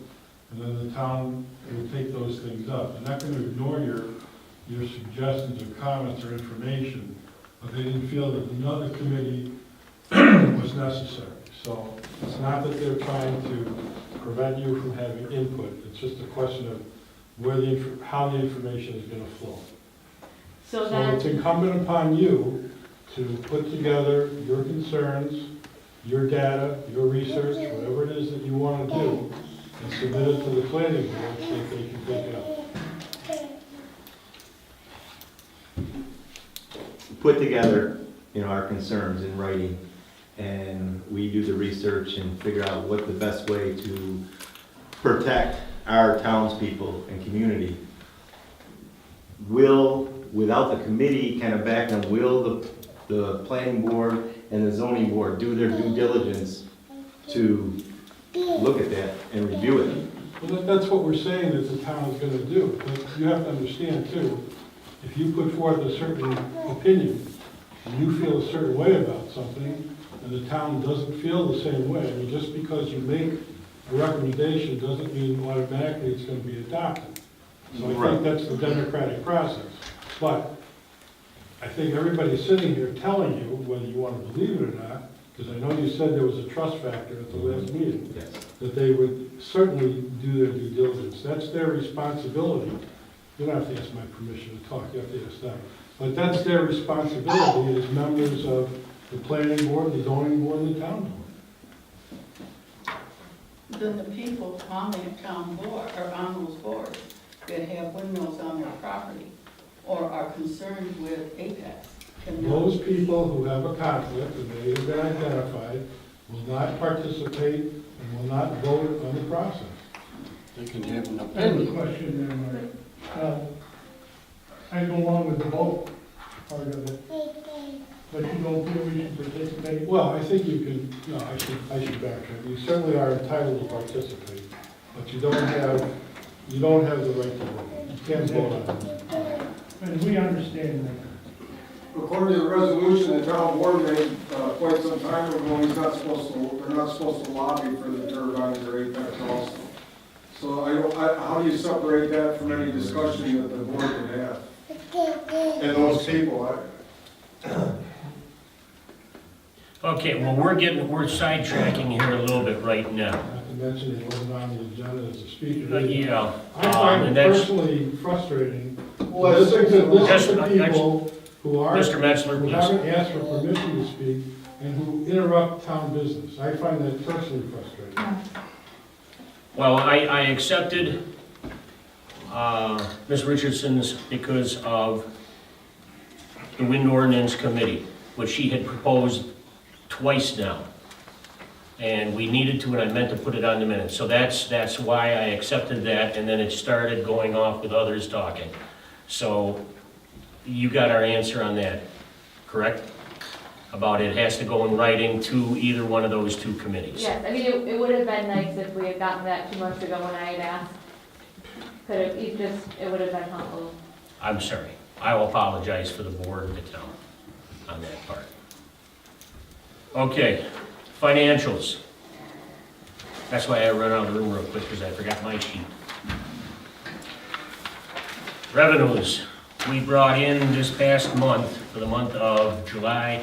And then the town will take those things up. They're not going to ignore your suggestions or comments or information, but they didn't feel that another committee was necessary. So it's not that they're trying to prevent you from having input. It's just a question of how the information is going to flow. So So it's then, incumbent upon you to put together your concerns, your data, your research, whatever it is that you want to do, and submit it to the planning board so that they can pick it up. Put together, our concerns in writing, and we do the research and figure out what the best way to protect our townspeople and community, without the committee kind of backing them, will the planning board and the zoning board do their due diligence to look at that and review it? Well, that's what we're saying that the town is gonna do. But you have to understand too, if you put forth a certain opinion, and you feel a certain way about something, and the town doesn't feel the same way, I mean, just because you make a recommendation doesn't mean automatically it's gonna be adopted. So I Right. think that's the democratic process. But I think everybody's sitting here telling you, whether you wanna believe it or not, because I know you said there was a trust factor at the last meeting, Yes. that they would certainly do their due diligence. That's their responsibility. You don't have to ask my permission to talk, you have to ask them. But that's their responsibility as members of the planning board, the zoning board, and the town board. Then the people on the town board, or on those boards, that have windmills on their property, or are concerned with Apex, can know. Those people who have a conflict, and they have been identified, will not participate and will not vote on the process. They can have an I have a opinion. question there, Mark. I go along with the vote part of it, but you don't feel we should participate? Well, I think you can, no, I should backtrack. You certainly are entitled to participate, but you don't have the right to vote. You can't vote on it. And we understand that. According to the resolution the town board made quite some time ago, they're not supposed to lobby for the turbines or Apex also. So how do you separate that from any discussion that the board would have? And those people, Okay, well, we're sidetracking here a little bit right now. Not to mention it wasn't on the agenda as a speaker. Yeah. I find and it that's, personally frustrating. Well, Listen to Just- people who are, Mr. Metzler, who please. haven't asked for permission to speak and who interrupt town business. I find that personally frustrating. Well, I accepted Ms. Richardson's because of the wind ordinance committee, which she had proposed twice now. And we needed to, and I meant to put it on the minutes. So that's why I accepted that, and then it started going off with others talking. So you got our answer on that, correct? About it has to go in writing to either one of those two committees. Yes, I mean, it would have been nice if we had gotten that 2 months ago when I had asked. It would have been helpful. I'm sorry. I will apologize for the board and the town on that part. Okay, financials. That's why I ran out of the room real quick, because I forgot my sheet. Revenues, we brought in this past month, for the month of July,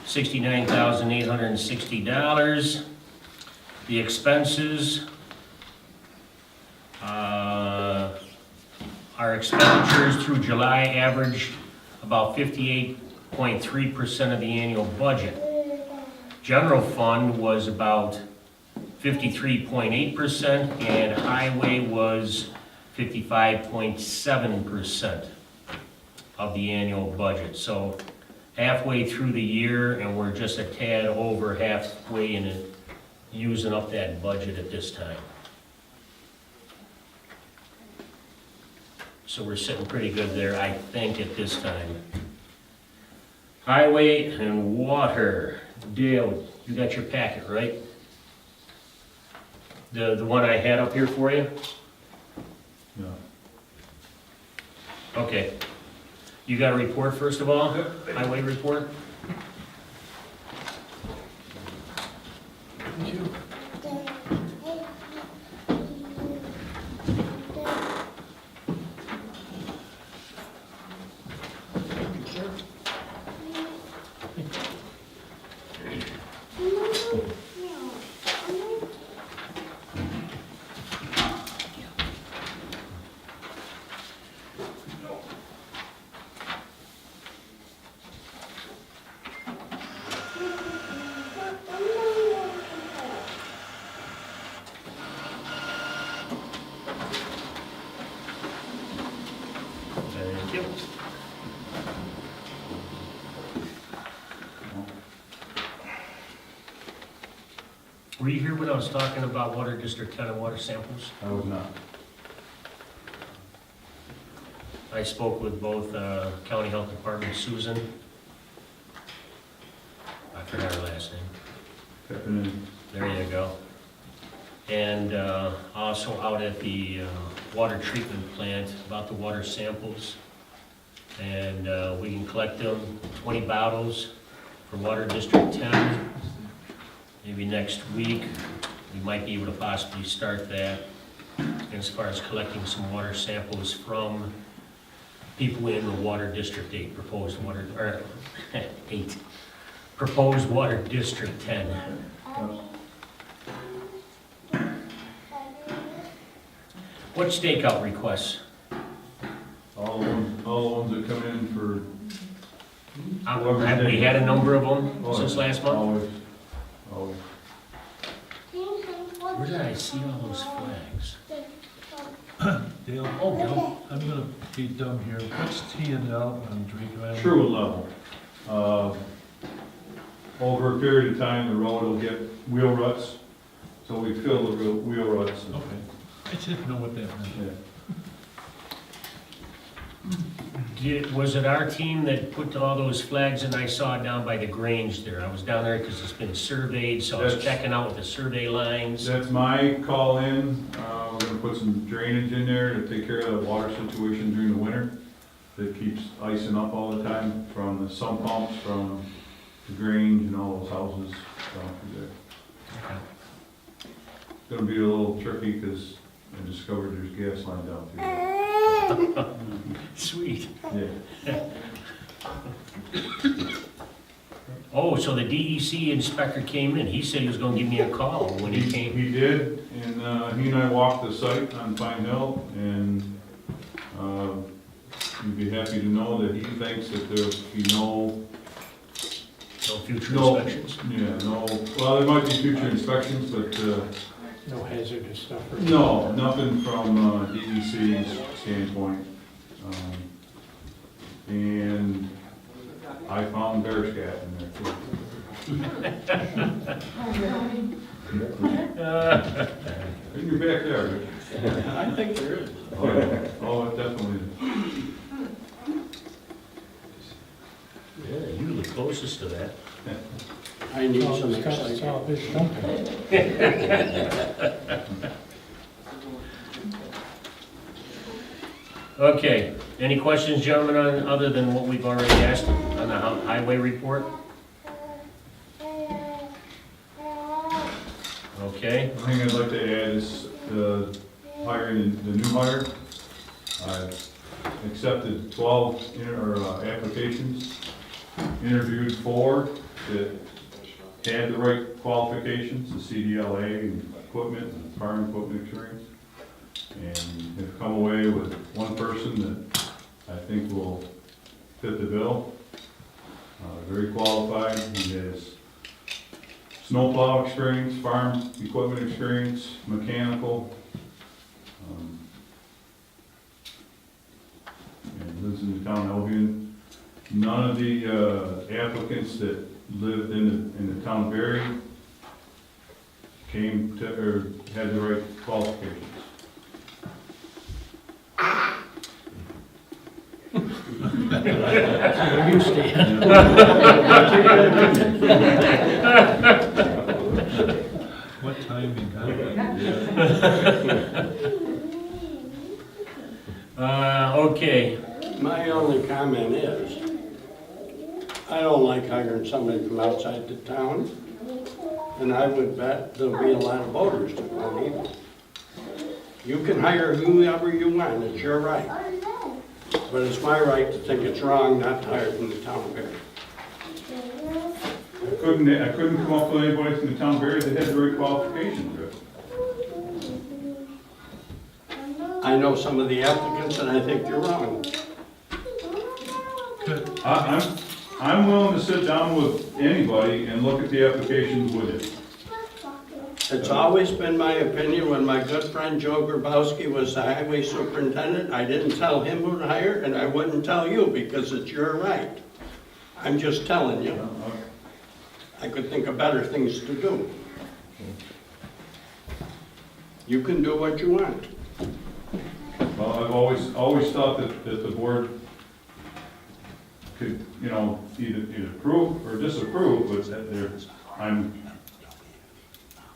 $69,860. The expenses, our expenditures through July averaged about 58.3% of the annual budget. General fund was about 53.8%, and highway was 55.7% of the annual budget. So halfway through the year, and we're just a tad over halfway in it, using up that budget at this time. So we're sitting pretty good there, I think, at this time. Highway and water. Dale, you got your packet, right? The one I had up here for you? No. Okay. You got a report first of all? Highway report? Thank you. Were you here when I was talking about Water District 10 and water samples? I was not. I spoke with both County Health Department, Susan. I forgot her last name. Happening. There you go. And also out at the water treatment plant about the water samples. And we can collect them, 20 bottles for Water District 10. Maybe next week, we might be able to possibly start that as far as collecting some water samples from people in the Water District 8, proposed Water, or 8, proposed Water District 10. What stakeout requests? All the ones that come in for. Have we had a number of them since last month? Always, always. Where did I see all those flags? Dale, Oh, Bill. I'm gonna be dumb here. What's T and L on Drake Island? True level. Over a period of time, the road will get wheel ruts, so we fill the wheel ruts. Okay, I just didn't know what that meant. Yeah. Was it our team that put all those flags in? I saw it down by the Grange there. I was down there because it's been surveyed, so I was That's- checking out with the survey lines. That's my call in. We're gonna put some drainage in there to take care of the water situation during the winter. That keeps icing up all the time from the sump pumps, from the Grange and all those houses down through there. Okay. It's gonna be a little tricky because I discovered there's gas line down through there. Sweet. Yeah. Oh, so the DEC inspector came in. He said he was gonna give me a call when he came. He did, and he and I walked the site on Pine Hill, and you'd be happy to know that he thinks that there'll be no, No future No. inspections? yeah, no, well, there might be future inspections, but No hazardous stuff. or- no, nothing from DEC's standpoint. And I found bear scat in there too. In your backyard. I think there is. Oh, yeah. Oh, it definitely is. Yeah, you're the closest to that. I need It's all- some it's all excitement. this dumping. Okay, any questions, gentlemen, on, other than what we've already asked on the highway report? Okay, The thing I'd like to add is the hiring, the new hire. I've accepted 12 applications, interviewed 4 that had the right qualifications, the CDLA and equipment and farm equipment experience. And have come away with one person that I think will fit the bill. Very qualified, he has snowplow experience, farm equipment experience, mechanical. And lives in the town of Albion. None of the applicants that lived in the town of Berry came to, or had the right qualifications. Where you stand. What timing, huh? okay, My only comment is, I don't like hiring somebody from outside the town, and I would bet there'll be a lot of voters that won't either. You can hire whoever you want, it's your right. But it's my right to think it's wrong not to hire from the town of Berry. I couldn't come up with anybody from the town of Berry that had the right qualifications, Rick. I know some of the applicants, and I think you're wrong. I'm willing to sit down with anybody and look at the applications with it. It's always been my opinion, when my good friend Joe Grabowski was the highway superintendent, I didn't tell him who to hire, and I wouldn't tell you, because it's your right. I'm just telling you. I could think of better things to do. You can do what you want. Well, I've always thought that the board could, you know, either approve or disapprove, but that I'm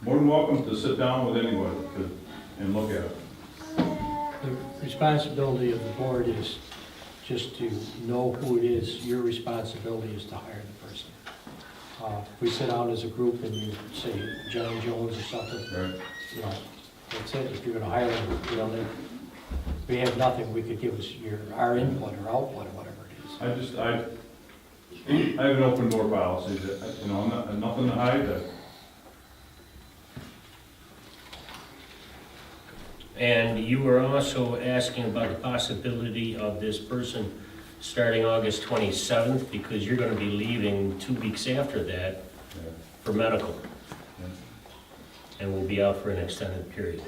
more than welcome to sit down with anyone and look at it. The responsibility of the board is just to know who it is. Your responsibility is to hire the person. If we sit down as a group and you say John Jones or something, Right. you know, that's it. If you're gonna hire them, you know, we have nothing, we could give us our input or output or whatever it is. I have an open door policy that, you know, nothing to hide. And you were also asking about the possibility of this person starting August 27th, because you're gonna be leaving 2 weeks after that for medical. And we'll be out for an extended period.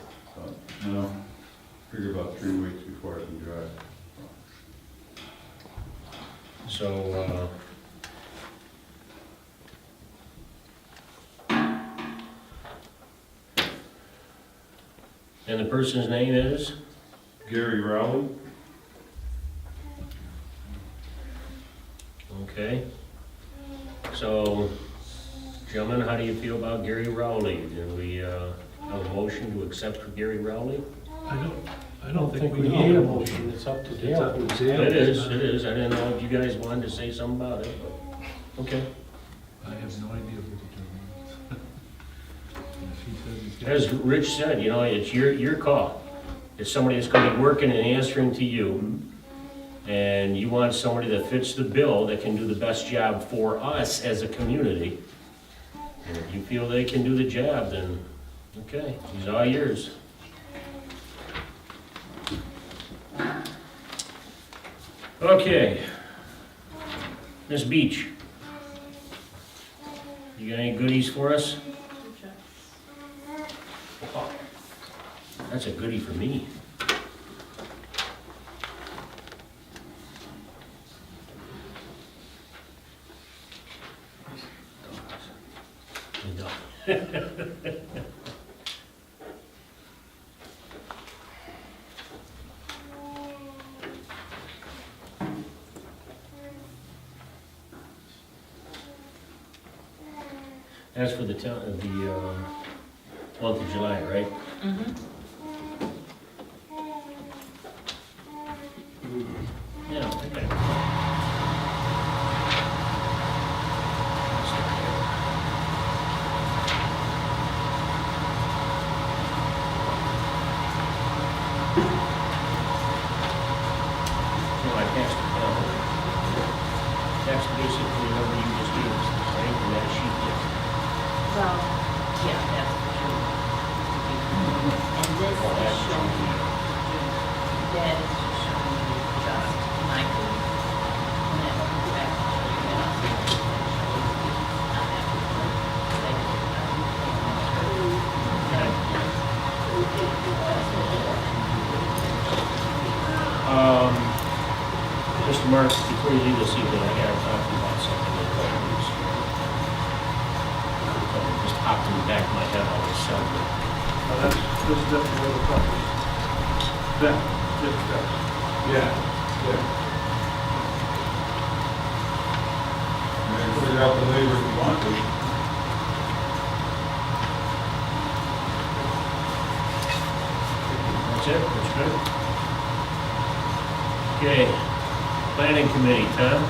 You know, figure about 3 weeks before I can drive. So, and the person's name is? Gary Rowley? Okay. So, gentlemen, how do you feel about Gary Rowley? Do we have a motion to accept Gary Rowley? I don't think we need a need motion, it's up to It's Dale. up to Dale. It is. I didn't know if you guys wanted to say something about it, but, okay. I have no idea what the term is. If he says he's got- As Rich said, you know, it's your call. It's somebody that's gonna be working and answering to you, and you want somebody that fits the bill, that can do the best job for us as a community. And if you feel they can do the job, then, okay, he's all yours. Okay. Ms. Beach. You got any goodies for us? Oh, that's a goodie for me. No. That's for the town, the month of July, right? Yeah, okay. So I passed it down. That's basically what you just gave us, right? And that sheet there. Well, yeah, that's for sure. And this Oh, is that's showing, true. that is just showing you just Michael. And that comes back to show you that also that shows you on that report. Like, Mr. Mark, before you leave this evening, I gotta talk to you about something. It just popped in the back of my head all of a sudden. This is definitely one of the problems. Yeah. And figure out the labor if you want to. That's it, that's good. Okay, planning committee, Tom?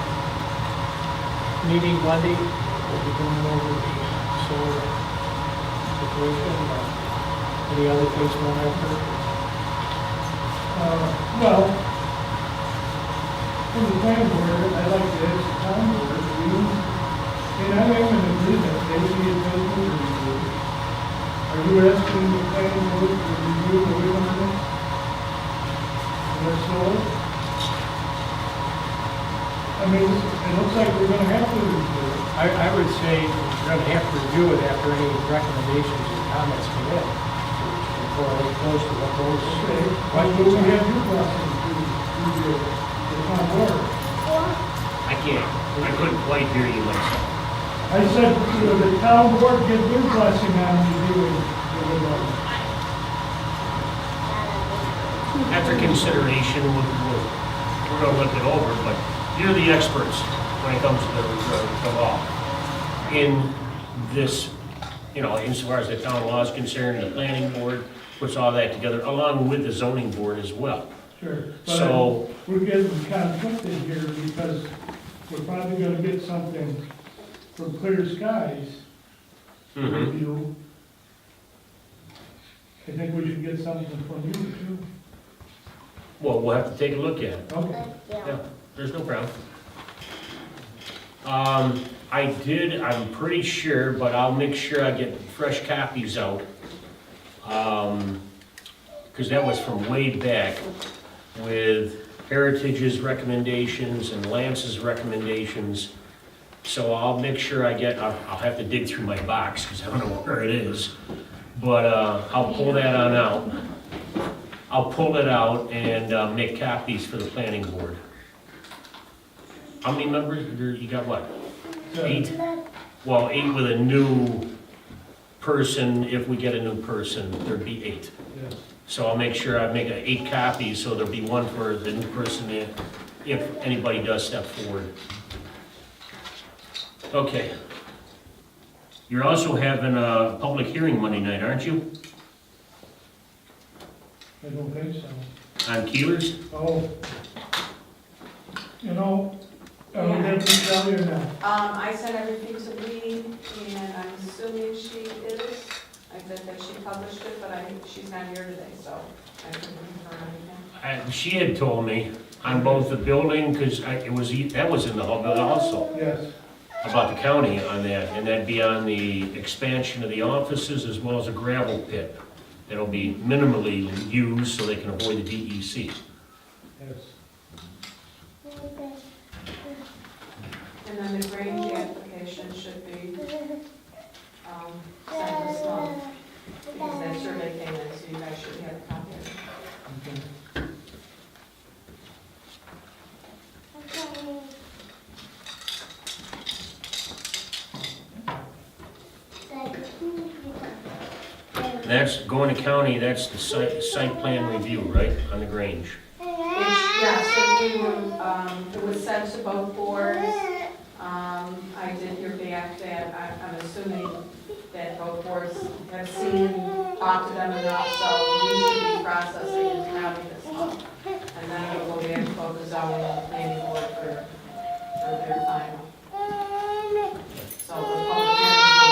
Meeting Monday, we'll be going over the solar situation. Any other things you want to have? Well, from the planning board, I'd like to ask the town board, and I am in agreement, maybe it doesn't review. Are you asking the planning board to review the ordinance? Or so? I mean, it looks like we're gonna have to review it. I would say we're gonna have to review it after any recommendations or comments come in. Before they close to what those. Okay, why do we have your process to review it? It's not work. I couldn't quite hear you myself. I said, the town board give their blessing on reviewing the ordinance. after consideration, we're gonna look it over, but you're the experts when it comes to the law. In this, you know, insofar as the town law is concerned, the planning board puts all that together, along with the zoning board as well. Sure. So- But we're getting conflicted here because we're probably gonna get something from Clear Skies Mhm. review. I think we should get something from you too. Well, we'll have to take a look at it. Okay. Yeah, there's no problem. I'm pretty sure, but I'll make sure I get fresh copies out. Because that was from way back with Heritage's recommendations and Lance's recommendations. So I'll make sure I'll have to dig through my box because I don't know where it is. But I'll pull that on out. I'll pull it out and make copies for the planning board. How many members? You got what? 8? Well, 8 with a new person. If we get a new person, there'd be 8. Yes. So I'll make sure I make 8 copies, so there'll be one for the new person if anybody does step forward. Okay. You're also having a public hearing Monday night, aren't you? I don't think so. On Keelers? Oh. You know, are we going to tell you now? I sent everything to Lee, and I'm assuming she is. I said that she published it, but she's not here today, so I couldn't confirm anything. She had told me on both the building, because that was in the Hall building also, Yes. about the county on that, and that'd be on the expansion of the offices as well as a gravel pit. That'll be minimally used so they can avoid the DEC. Yes. And then the Grange application should be sent this month, because that survey came in, so you guys should have a copy of it. Okay. That's going to county, that's the site plan review, right, on the Grange? It was sent to both boards. I did hear back that I'm assuming that both boards have seen, talked to them enough, so we should be processing in county this month. And then it will go back to both the zoning and the planning board for their final. So the public hearings will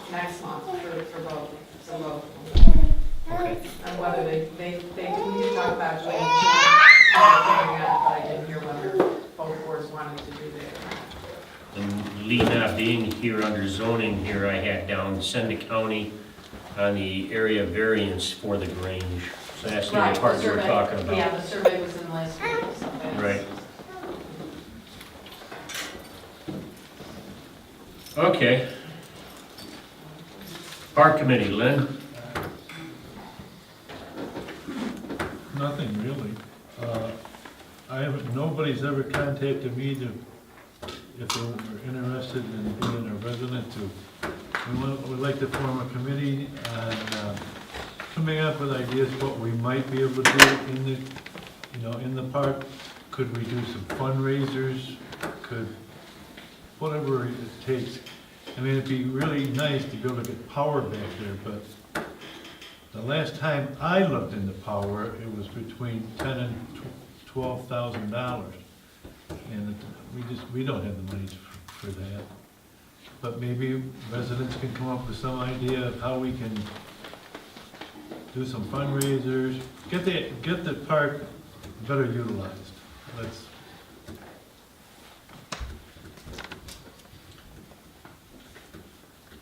be next month for both, so both. Okay. And whether we did talk about doing carrying out, but I didn't hear whether both boards wanted to do that. And Lee not being here under zoning here, I had down send to county on the area variance for the Grange. So that's the other part you were talking about. Yeah, the survey was in last week, so that's. Right. Okay. Park Committee, Lynn? Nothing really. Nobody's ever contacted me if they were interested in being a resident we'd like to form a committee on coming up with ideas what we might be able to do in the park. Could we do some fundraisers? Whatever it takes. I mean, it'd be really nice to be able to get power back there, but the last time I looked into power, it was between $10,000 and $12,000. And we don't have the money for that. But maybe residents can come up with some idea of how we can do some fundraisers, get the park better utilized.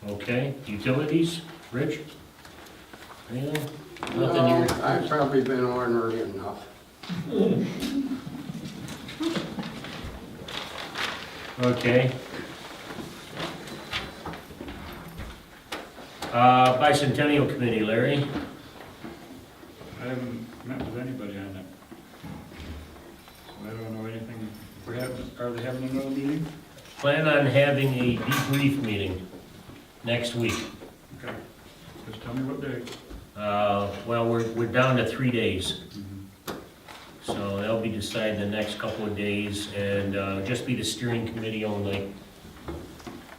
Okay, utilities, Rich? Anything? Nothing here? I've probably been ornery enough. Okay. Bicentennial Committee, Larry? I haven't met with anybody on that. So I don't know anything. Are they having another meeting? Plan on having a debrief meeting next week. Okay. Just tell me what day. Well, we're down to 3 days. So that'll be decided the next couple of days, and just be the steering committee only.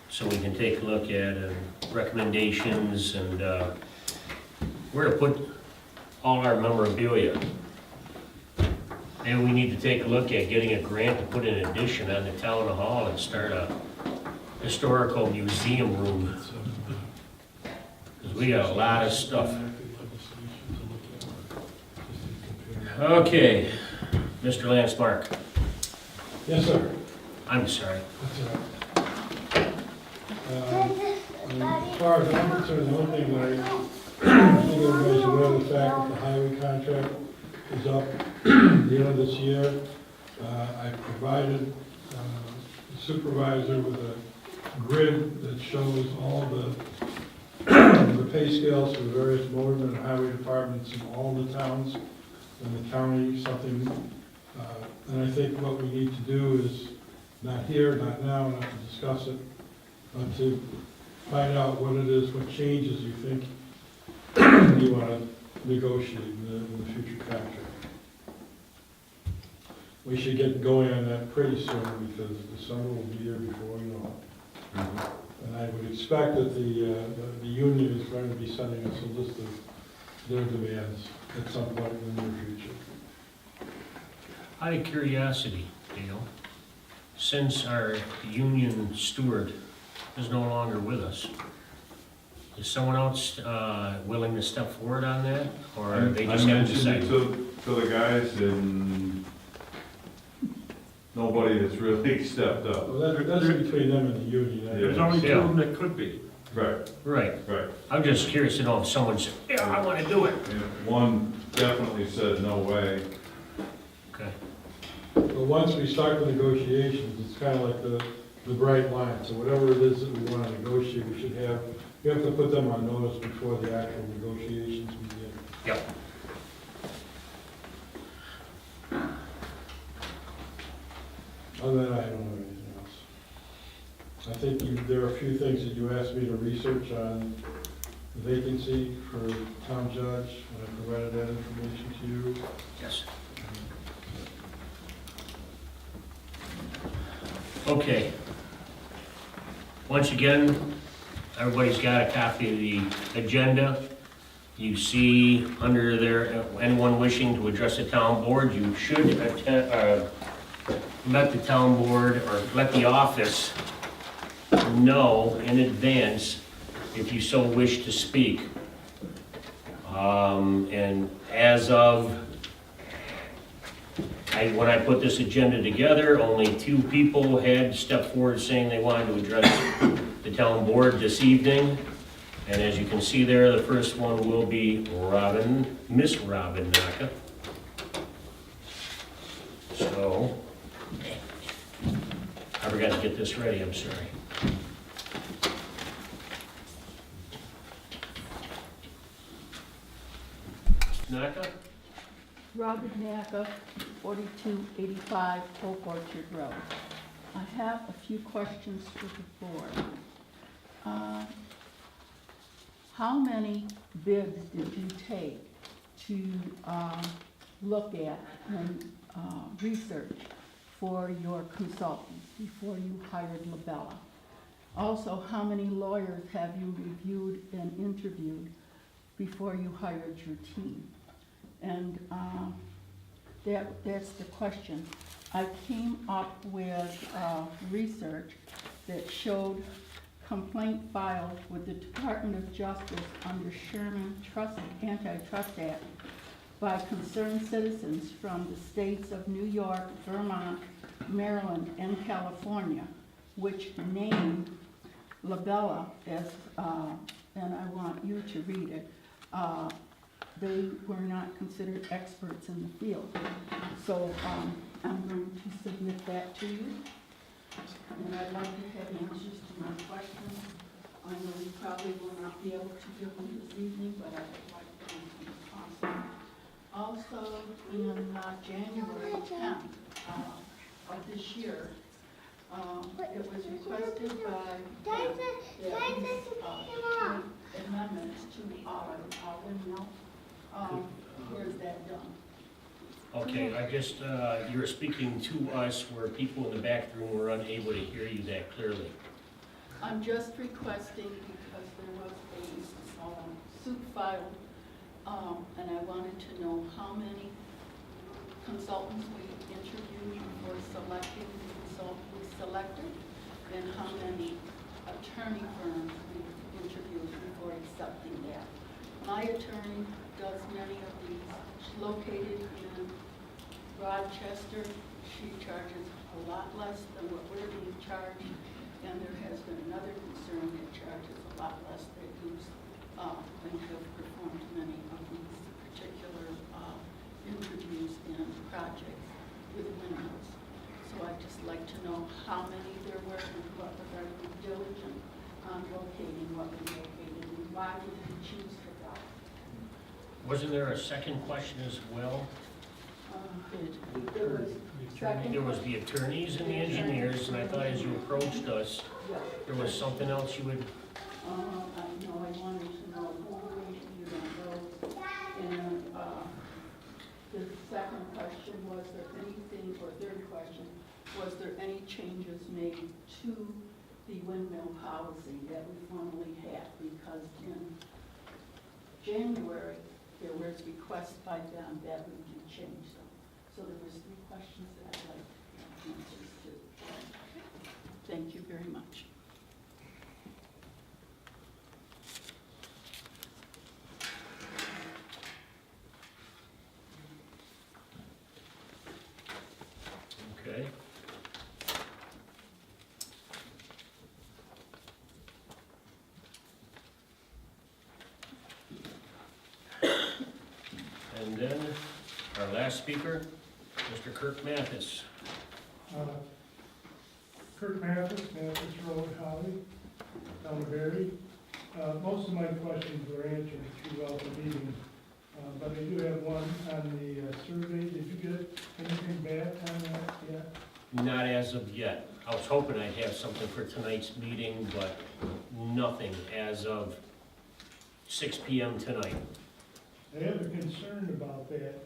So we can take a look at recommendations and where to put all our memorabilia. Maybe we need to take a look at getting a grant to put an addition on the town hall and start a historical museum room. Because we got a lot of stuff. Okay, Mr. Lance Mark. Yes, sir. I'm sorry. That's all right. As far as I'm concerned, the only thing that I think everybody's aware of the fact that the highway contract is up at the end of this year. I provided the supervisor with a grid that shows all the pay scales for the various motor and highway departments in all the towns in the county, something, and I think what we need to do is, not here, not now, not to discuss it, but to find out what it is, what changes you think you want to negotiate in the future contract. We should get going on that pretty soon, because the summer will be here before we know it. And I would expect that the union is going to be sending us a list of their demands at some point in the near future. Out of curiosity, Dale, since our union steward is no longer with us, is someone else willing to step forward on that, or they just haven't decided? I mentioned it to the guys, and nobody has really stepped up. Well, that's between them and the union. There's only two of them that could be. Right, Right. right. I'm just curious to know if someone's, yeah, I want to do it. And one definitely said, no way. Okay. But once we start the negotiations, it's kind of like the bright line. So whatever it is that we want to negotiate, we have to put them on notice before the actual negotiations begin. Yep. Other than that, I don't know anything else. I think there are a few things that you asked me to research on the vacancy for town judge, and I provided that information to you. Yes. Okay. Once again, everybody's got a copy of the agenda. You see under there, anyone wishing to address the town board, you should let the town board or let the office know in advance if you so wish to speak. And as of, when I put this agenda together, only 2 people had stepped forward saying they wanted to address the town board this evening. And as you can see there, the first one will be Miss Robin Naka. So, I forgot to get this ready, I'm sorry. Naka? Robert Naka, 4285 Oak Orchard Road. I have a few questions for the board. How many bids did you take to look at and research for your consultants before you hired Labella? Also, how many lawyers have you reviewed and interviewed before you hired your team? And that's the question. I came up with research that showed complaint filed with the Department of Justice under Sherman Antitrust Act by concerned citizens from the states of New York, Vermont, Maryland, and California, which named Labella as, and I want you to read it, they were not considered experts in the field. So I'm going to submit that to you. And I'd like to have answers to my questions. I know we probably will not be able to give them this evening, but I'd like to answer as possible. Also, in January 10th of this year, it was requested by amendments to our windmill. Where's that done? Okay, I just, you were speaking to us where people in the back room were unable to hear you that clearly. I'm just requesting because there was a suit filed, and I wanted to know how many consultants we interviewed before selecting the consultant we selected, and how many attorney firms we interviewed before accepting that. My attorney does many of these, located in Rochester. She charges a lot less than what we're being charged, and there has been another concern that charges a lot less that use, and have performed many of these particular interviews and projects with windmills. So I'd just like to know how many there were and what was our due diligence on locating what we located and why did we choose for that. Wasn't there a second question as well? There was second. There was the attorneys and the engineers, and I thought as you approached us, Yeah. there was something else you would, I know, I wanted to know who we interviewed on those. And the second question, was there anything, or third question, was there any changes made to the windmill policy that we formerly had? Because in January, there was requests by them that we can change them. So there was 3 questions that I'd like answers to. Thank you very much. okay. And then our last speaker, Mr. Kirk Mathis. Kurt Mathis, Mathis Road, Holly, town of Berry. Most of my questions were answered throughout the meeting, but I do have one on the survey. Did you get anything back on that yet? Not as of yet. I was hoping I'd have something for tonight's meeting, but nothing as of 6 PM tonight. I have a concern about that.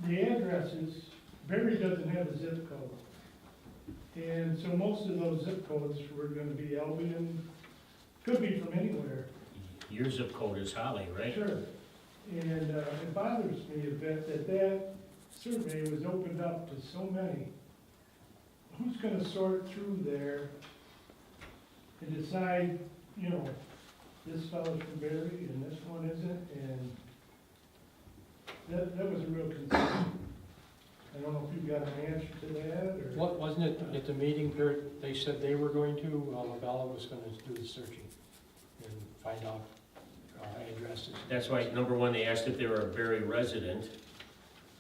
The addresses, Berry doesn't have a zip code. And so most of those zip codes were gonna be Albion, could be from anywhere. Your zip code is Holly, right? Sure. And it bothers me a bit that that survey was opened up to so many. Who's gonna sort through there and decide, you know, this fellow's from Berry and this one isn't? And that was a real concern. I don't know if you've got an answer to that, or... What, wasn't it at the meeting, they said they were going to, Labella was gonna do the searching and find out addresses? That's why, number one, they asked if they were a Berry resident,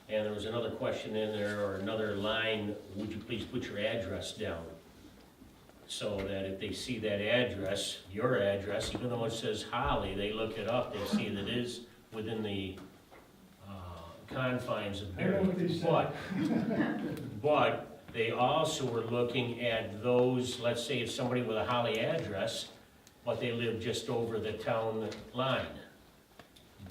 and there was another question in there, or another line, would you please put your address down? So that if they see that address, your address, even though it says Holly, they look it up, they see that it is within the confines of I know what they Berry. said. But they also were looking at those, let's say it's somebody with a Holly address, but they live just over the town line.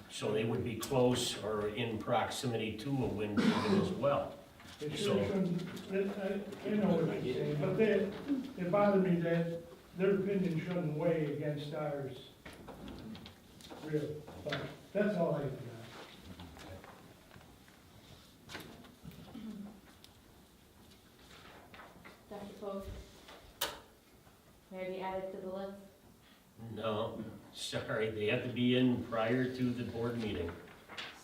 So they would be close or in proximity to a wind turbine as well. It sure shouldn't, I know what you're saying, but it bothered me that their opinion shouldn't weigh against ours. Really, but that's all I've got. Dr. Post, may I be added to the list? No, sorry, they have to be in prior to the board meeting.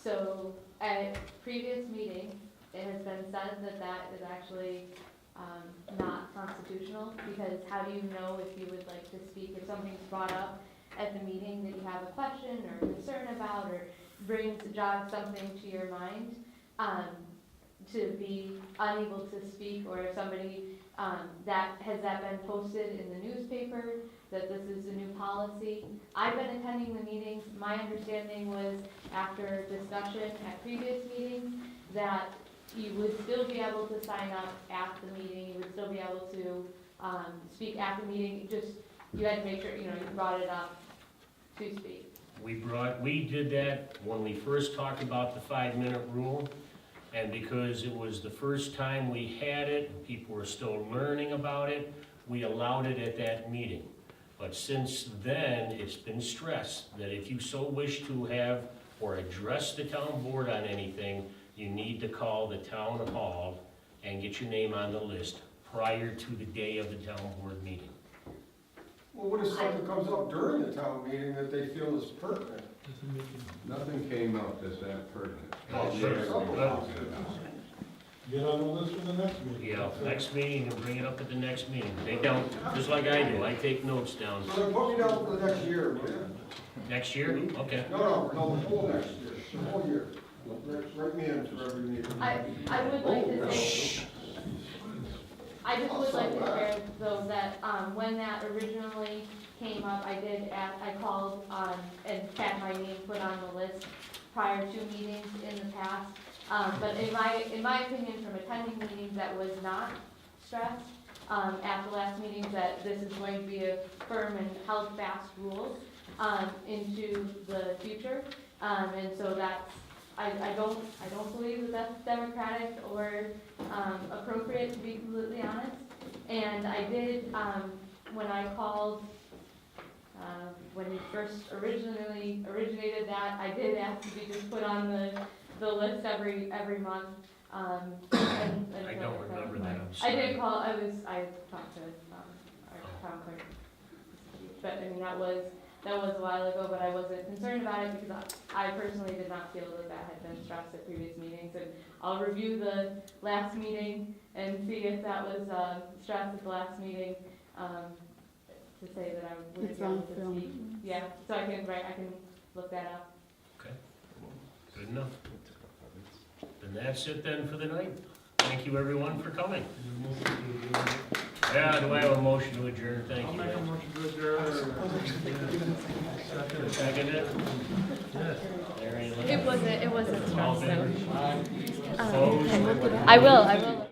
So at previous meetings, it has been said that that is actually not constitutional, because how do you know if you would like to speak, if something's brought up at the meeting that you have a question or concern about, or jogs something to your mind, to be unable to speak, or if somebody, has that been posted in the newspaper, that this is a new policy? I've been attending the meetings. My understanding was, after discussion at previous meetings, that you would still be able to sign up at the meeting, you would still be able to speak at the meeting, just you had to make sure, you know, you brought it up to speak. We did that when we first talked about the 5-minute rule, and because it was the first time we had it, and people were still learning about it, we allowed it at that meeting. But since then, it's been stressed that if you so wish to have or address the town board on anything, you need to call the town hall and get your name on the list prior to the day of the town board meeting. Well, what if something comes up during the town meeting that they feel is pertinent? Nothing came up that's that pertinent. Oh, sure, something else. Get on the list for the next meeting. Yeah, next meeting, and bring it up at the next meeting. They don't, just like I do, I take notes down. So then put me down for the next year, will you? Next year? Okay. No, the whole next year, the whole year. Write me in for every meeting. I would like to say, I just would like to share though that, when that originally came up, I did ask, I called, and had my name put on the list prior to meetings in the past. But in my opinion, from attending meetings, that was not stressed, at the last meetings, that this is going to be a firm and held fast rules, into the future. And so that's, I don't believe that that's democratic or, appropriate, to be completely honest. And I did, when I called, when you first originated that, I did ask to be just put on the list every month. And I don't remember that, I'm I sorry. did call, I talked to, our town clerk. But, I mean, that was a while ago, but I wasn't concerned about it because I personally did not feel that that had been stressed at previous meetings. And I'll review the last meeting and see if that was, stressed at the last meeting, to say that I wouldn't It's be able on to film. speak. Yeah, so I can look that up. Okay, good enough. Then that's it then for the night. Thank you everyone for coming. Yeah, do I have a motion to adjourn? Thank you. I'll make a motion to adjourn. Second it? It wasn't All in stressed, favor? so. Opposed? I will.